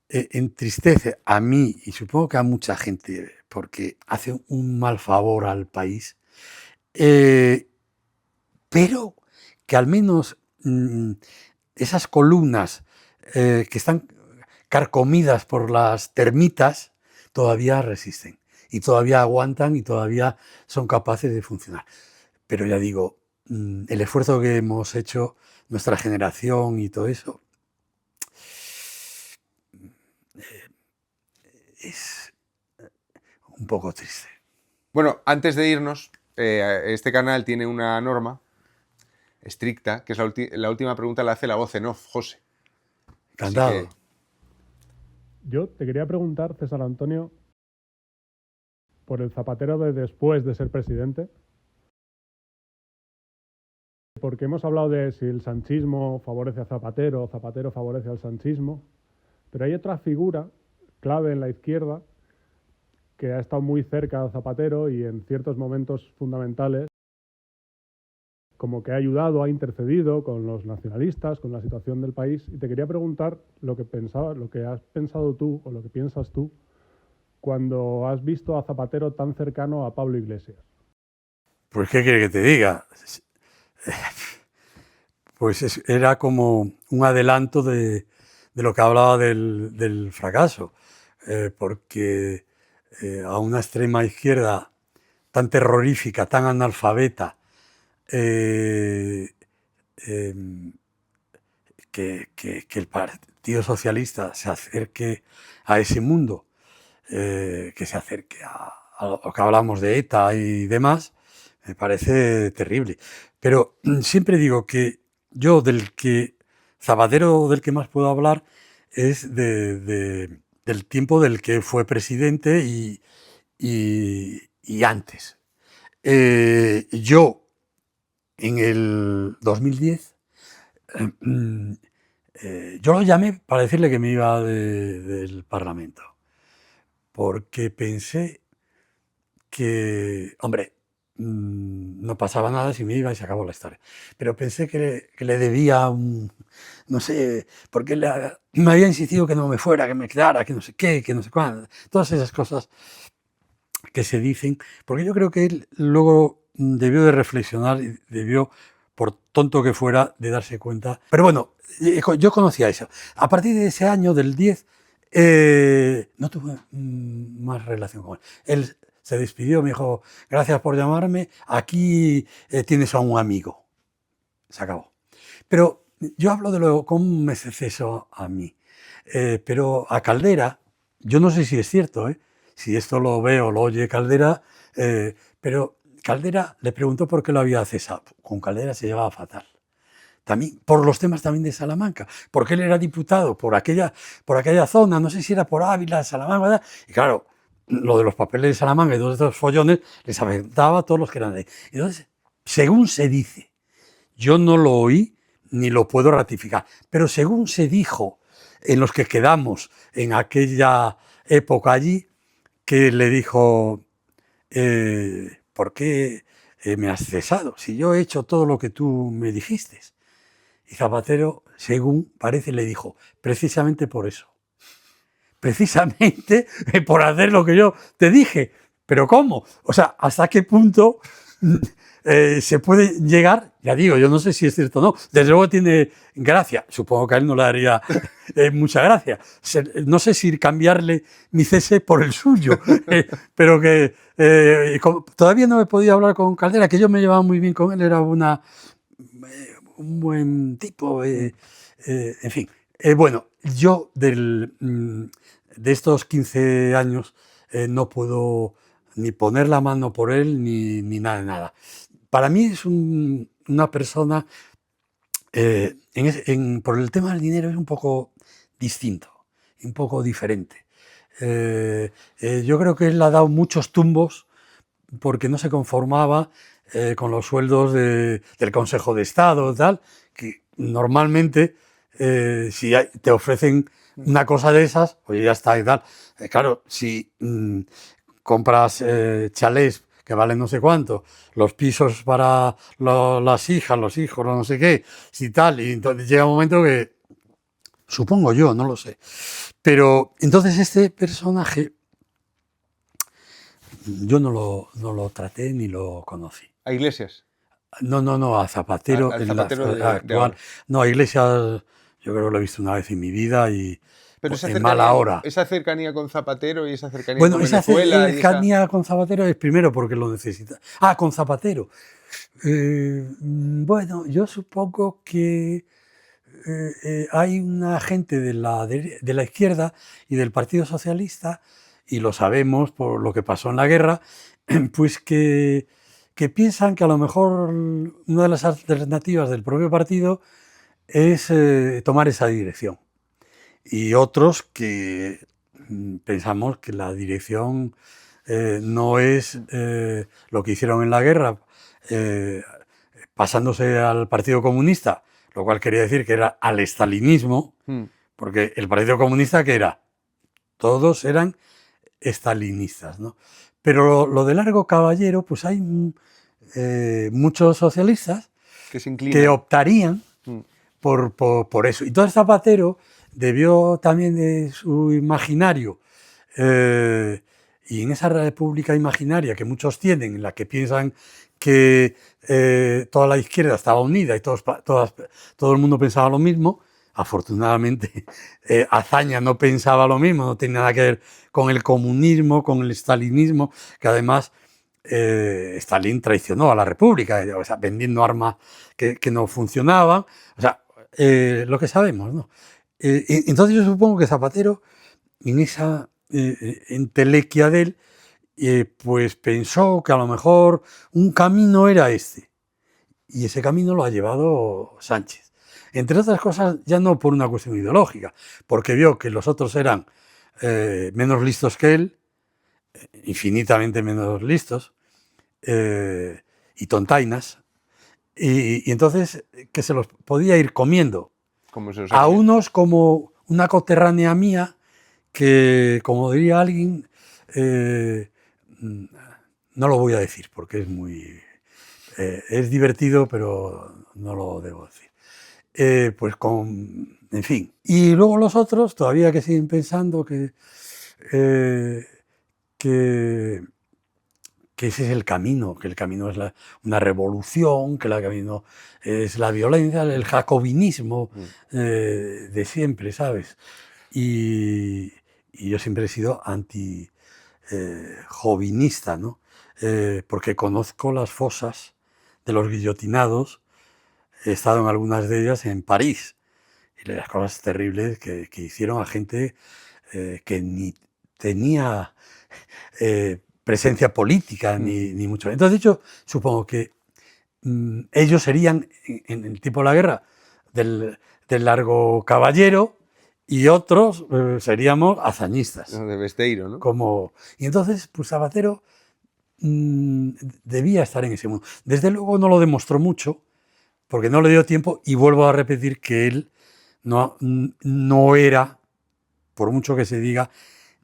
entristece a mí y supongo que a mucha gente, porque hace un mal favor al país, pero que al menos esas columnas que están carcomidas por las termitas todavía resisten y todavía aguantan y todavía son capaces de funcionar. Pero ya digo, el esfuerzo que hemos hecho nuestra generación y todo eso es un poco triste. Bueno, antes de irnos, este canal tiene una norma estricta, que es la última pregunta la hace la voz en off, José. Encantado. Yo te quería preguntar, César Antonio, por el Zapatero de después de ser presidente, porque hemos hablado de si el sanchismo favorece a Zapatero o Zapatero favorece al sanchismo, pero hay otra figura clave en la izquierda que ha estado muy cerca de Zapatero y en ciertos momentos fundamentales, como que ha ayudado, ha intercedido con los nacionalistas, con la situación del país. Y te quería preguntar lo que has pensado tú o lo que piensas tú cuando has visto a Zapatero tan cercano a Pablo Iglesias. Pues, ¿qué quiere que te diga? pues era como un adelanto de lo que hablaba del fracaso, porque a una extrema izquierda tan terrorífica, tan analfabeta, que el Partido Socialista se acerque a ese mundo, que se acerque a lo que hablamos de ETA y demás, me parece terrible. Pero siempre digo que yo Zapatero del que más puedo hablar es del tiempo del que fue presidente y antes. Yo, en el 2010, yo lo llamé para decirle que me iba del Parlamento, porque pensé que, hombre, no pasaba nada si me iba y se acabó la historia, pero pensé que le debía no sé, porque me había insistido que no me fuera, que me quedara, que no sé qué, que no sé cuándo, todas esas cosas que se dicen, porque yo creo que él luego debió de reflexionar y debió, por tonto que fuera, de darse cuenta. Pero bueno, yo conocía eso. A partir de ese año, del 10, no tuve más relación con él. Él se despidió, me dijo, gracias por llamarme, aquí tienes a un amigo. Se acabó. Pero yo hablo de lo cómo me cesó a mí. Pero a Caldera, yo no sé si es cierto, si esto lo ve o lo oye Caldera, pero Caldera le preguntó por qué lo había cesado. Con Caldera se llevaba fatal. También, por los temas también de Salamanca, porque él era diputado por aquella zona, no sé si era por Ávila, Salamanca, ¿verdad? Y claro, lo de los papeles de Salamanca y todos estos follones les afectaba a todos los que eran de ahí. Entonces, según se dice, yo no lo oí ni lo puedo ratificar, pero según se dijo en los que quedamos en aquella época allí, que le dijo, ¿por qué me has cesado? Si yo he hecho todo lo que tú me dijiste. Y Zapatero, según parece, le dijo, precisamente por eso. Precisamente por hacer lo que yo te dije. ¿Pero cómo? O sea, ¿hasta qué punto se puede llegar? Ya digo, yo no sé si es cierto o no. Desde luego tiene gracia. Supongo que a él no le haría mucha gracia. No sé si cambiarle mi cese por el suyo. Pero que todavía no he podido hablar con Caldera, que yo me llevaba muy bien con él. Era un buen tipo. En fin. Bueno, yo de estos 15 años no puedo ni poner la mano por él ni nada de nada. Para mí es una persona, por el tema del dinero es un poco distinto, un poco diferente. Yo creo que él ha dado muchos tumbos porque no se conformaba con los sueldos del Consejo de Estado, tal, que normalmente si te ofrecen una cosa de esas, oye, ya está y tal. Claro, si compras chalés que valen no sé cuánto, los pisos para las hijas, los hijos, no sé qué, si tal, y entonces llega un momento que, supongo yo, no lo sé. Pero entonces este personaje yo no lo traté ni lo conocí. ¿A Iglesias? No, a Zapatero, Al Zapatero de actual. No, a Iglesias yo creo que lo he visto una vez en mi vida y pero pues, en mala hora. Esa cercanía con Zapatero y esa cercanía Bueno, con esa Venezuela. cercanía con Zapatero es primero porque lo necesita. Ah, con Zapatero. Bueno, yo supongo que hay una gente de la izquierda y del Partido Socialista, y lo sabemos por lo que pasó en la guerra, pues que piensan que a lo mejor una de las alternativas del propio partido es tomar esa dirección. Y otros que pensamos que la dirección no es lo que hicieron en la guerra, pasándose al Partido Comunista, lo cual quería decir que era al estalinismo, porque el Partido Comunista, ¿qué era? Todos eran estalinistas, ¿no? Pero lo de Largo Caballero, pues hay muchos socialistas que optarían por eso. Y entonces Zapatero debió también de su imaginario, y en esa república imaginaria que muchos tienen, en la que piensan que toda la izquierda estaba unida y todo el mundo pensaba lo mismo. Afortunadamente, Azaña no pensaba lo mismo, no tenía nada que ver con el comunismo, con el stalinismo, que además Stalin traicionó a la República, o sea, vendiendo armas que no funcionaban, o sea, lo que sabemos, ¿no? Entonces yo supongo que Zapatero, en esa entelequia de él, pues pensó que a lo mejor un camino era este, y ese camino lo ha llevado Sánchez. Entre otras cosas, ya no por una cuestión ideológica, porque vio que los otros eran menos listos que él, infinitamente menos listos, y tontainas, y entonces que se los podía ir comiendo. Como se os A hacía. unos como una coterránea mía, que, como diría alguien, no lo voy a decir porque es muy... es divertido, pero no lo debo decir. Pues en fin. Y luego los otros todavía que siguen pensando que ese es el camino, que el camino es una revolución, que el camino es la violencia, el jacobinismo de siempre, ¿sabes? Y yo siempre he sido anti-jovinista, ¿no? Porque conozco las fosas de los guillotinados, he estado en algunas de ellas en París, y las cosas terribles que hicieron a gente que ni tenía presencia política, ni mucho. Entonces, yo supongo que ellos serían, en el tipo de la guerra, del largo caballero, y otros seríamos hazañistas. De Besteiro, ¿no? Y entonces, pues Zapatero debía estar en ese mundo. Desde luego no lo demostró mucho, porque no le dio tiempo, y vuelvo a repetir que él no era, por mucho que se diga,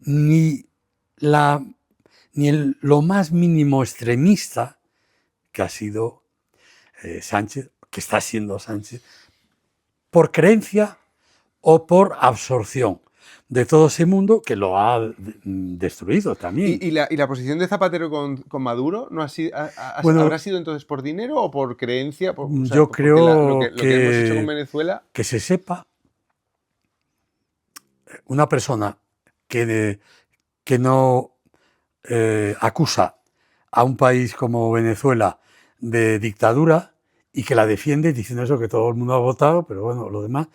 ni lo más mínimo extremista que ha sido Sánchez, que está siendo Sánchez, por creencia o por absorción de todo ese mundo que lo ha destruido también. ¿Y la posición de Zapatero con Maduro no ha sido, Bueno, habrá sido entonces por dinero o por creencia? Yo creo lo que hemos hecho con Venezuela... Que se sepa, una persona que no acusa a un país como Venezuela de dictadura y que la defiende diciendo eso, que todo el mundo ha votado, pero bueno, lo demás,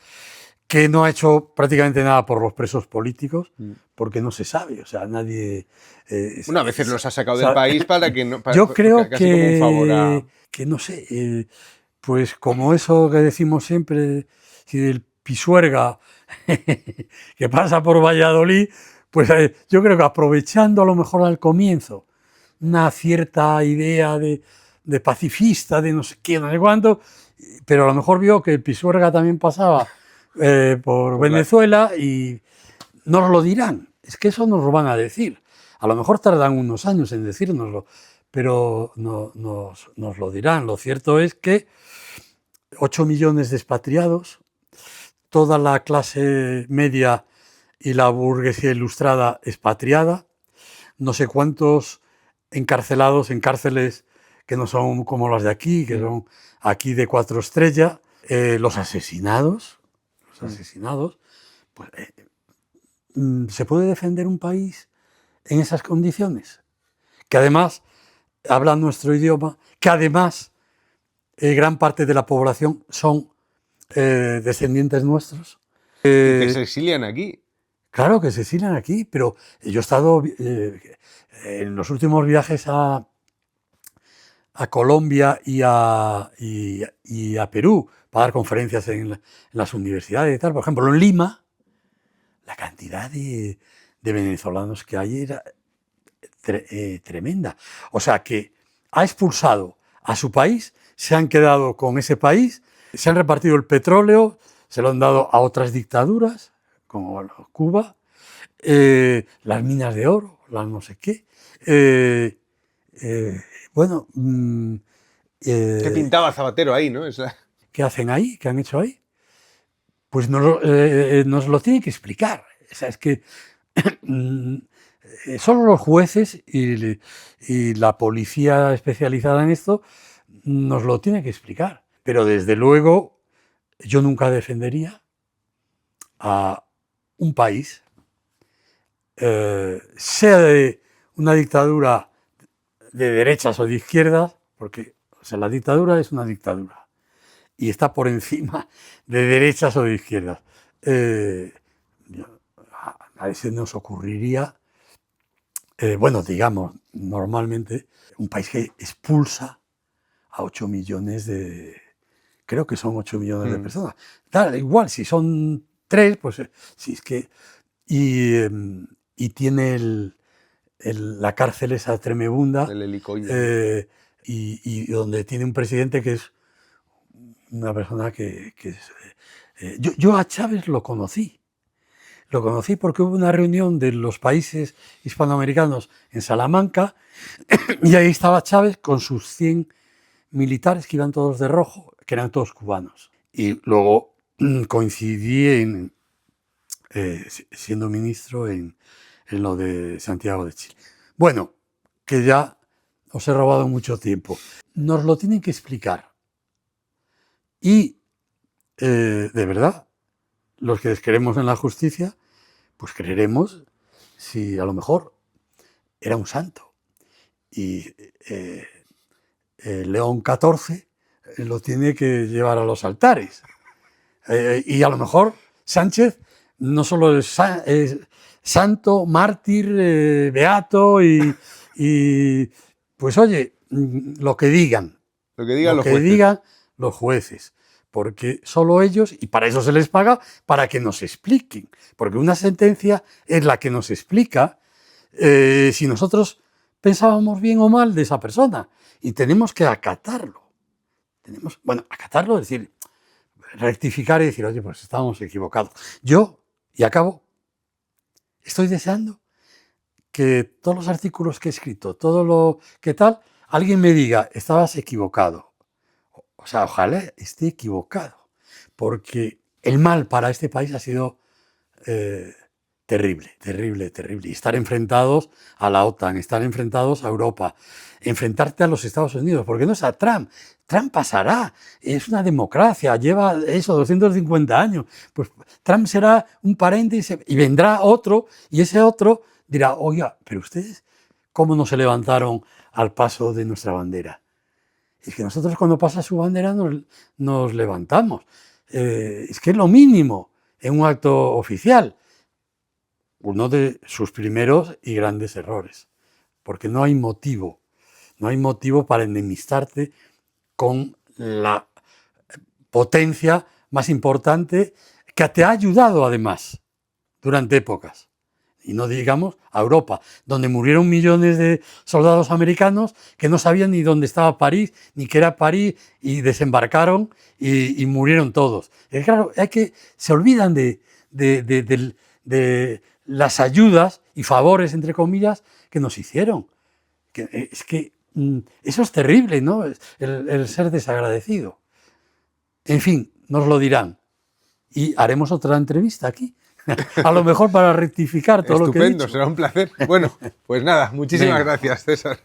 que no ha hecho prácticamente nada por los presos políticos, porque no se sabe, o sea, nadie... a veces los ha sacado del país para que no... Yo creo casi como un favor que no sé, pues como eso que decimos siempre, si el Pisuerga que pasa por Valladolid, pues yo creo que aprovechando a lo mejor al comienzo una cierta idea de pacifista, de no sé qué, no sé cuánto, pero a lo mejor vio que el Pisuerga también pasaba por Venezuela y nos lo dirán. Es que eso nos lo van a decir. A lo mejor tardan unos años en decírnoslo, pero nos lo dirán. Lo cierto es que 8 millones de expatriados, toda la clase media y la burguesía ilustrada expatriada, no sé cuántos encarcelados en cárceles que no son como las de aquí, que son aquí de 4 estrellas, los asesinados, pues, ¿se puede defender un país en esas condiciones? Que además hablan nuestro idioma, que además gran parte de la población son descendientes nuestros. que se exilian aquí. Claro que se exilian aquí, pero yo he estado en los últimos viajes a Colombia y a Perú para dar conferencias en las universidades y tal. Por ejemplo, en Lima, la cantidad de venezolanos que hay era tremenda. O sea, que ha expulsado a su país, se han quedado con ese país, se han repartido el petróleo, se lo han dado a otras dictaduras, como Cuba, las minas de oro, las no sé qué. Bueno... ¿Qué pintaba Zapatero ahí, no? ¿Qué hacen ahí? ¿Qué han hecho ahí? Pues nos lo tiene que explicar. O sea, es que Solo los jueces y la policía especializada en esto nos lo tiene que explicar. Pero desde luego yo nunca defendería a un país, sea de una dictadura de derechas o de izquierdas, porque o sea, la dictadura es una dictadura y está por encima de derechas o de izquierdas. A veces nos ocurriría, bueno, digamos, normalmente, un país que expulsa a 8 millones creo que son 8 millones de personas. Da igual, si son 3, pues si es que... Y tiene la cárcel esa tremebunda, El helicoide. y donde tiene un presidente que es una persona que es... yo a Chávez lo conocí. Lo conocí porque hubo una reunión de los países hispanoamericanos en Salamanca y ahí estaba Chávez con sus 100 militares que iban todos de rojo, que eran todos cubanos. Y luego coincidí siendo ministro en lo de Santiago de Chile. Bueno, que ya os he robado mucho tiempo. Nos lo tienen que explicar. Y, de verdad, los que creemos en la justicia, pues creeremos si a lo mejor era un santo. Y León XIV lo tiene que llevar a los altares. Y a lo mejor Sánchez no solo es santo, mártir, beato y pues oye, lo que digan. Lo que digan Lo los que jueces. digan los jueces. Porque solo ellos, y para eso se les paga, para que nos expliquen. Porque una sentencia es la que nos explica si nosotros pensábamos bien o mal de esa persona. Y tenemos que acatarlo. Acatarlo es decir, rectificar y decir, oye, pues estábamos equivocados. Yo, y acabo, estoy deseando que todos los artículos que he escrito, todo lo que tal, alguien me diga, estabas equivocado. O sea, ojalá esté equivocado, porque el mal para este país ha sido terrible, terrible, terrible. Y estar enfrentados a la OTAN, estar enfrentados a Europa, enfrentarte a los Estados Unidos, porque no es a Trump. Trump pasará, es una democracia, lleva eso, 250 años. Pues Trump será un paréntesis y vendrá otro, y ese otro dirá, oiga, pero ustedes, ¿cómo no se levantaron al paso de nuestra bandera? Es que nosotros cuando pasa su bandera nos levantamos. Es que es lo mínimo en un acto oficial. Uno de sus primeros y grandes errores. Porque no hay motivo para enemistarte con la potencia más importante que te ha ayudado además durante épocas. Y no digamos a Europa, donde murieron millones de soldados americanos que no sabían ni dónde estaba París, ni qué era París, y desembarcaron y murieron todos. Y claro, se olvidan de las ayudas y favores, entre comillas, que nos hicieron. Es que eso es terrible, ¿no? El ser desagradecido. En fin, nos lo dirán. Y haremos otra entrevista aquí. A lo mejor para rectificar todo lo que he dicho. Estupendo, será un placer. Bueno, pues nada, muchísimas gracias, César.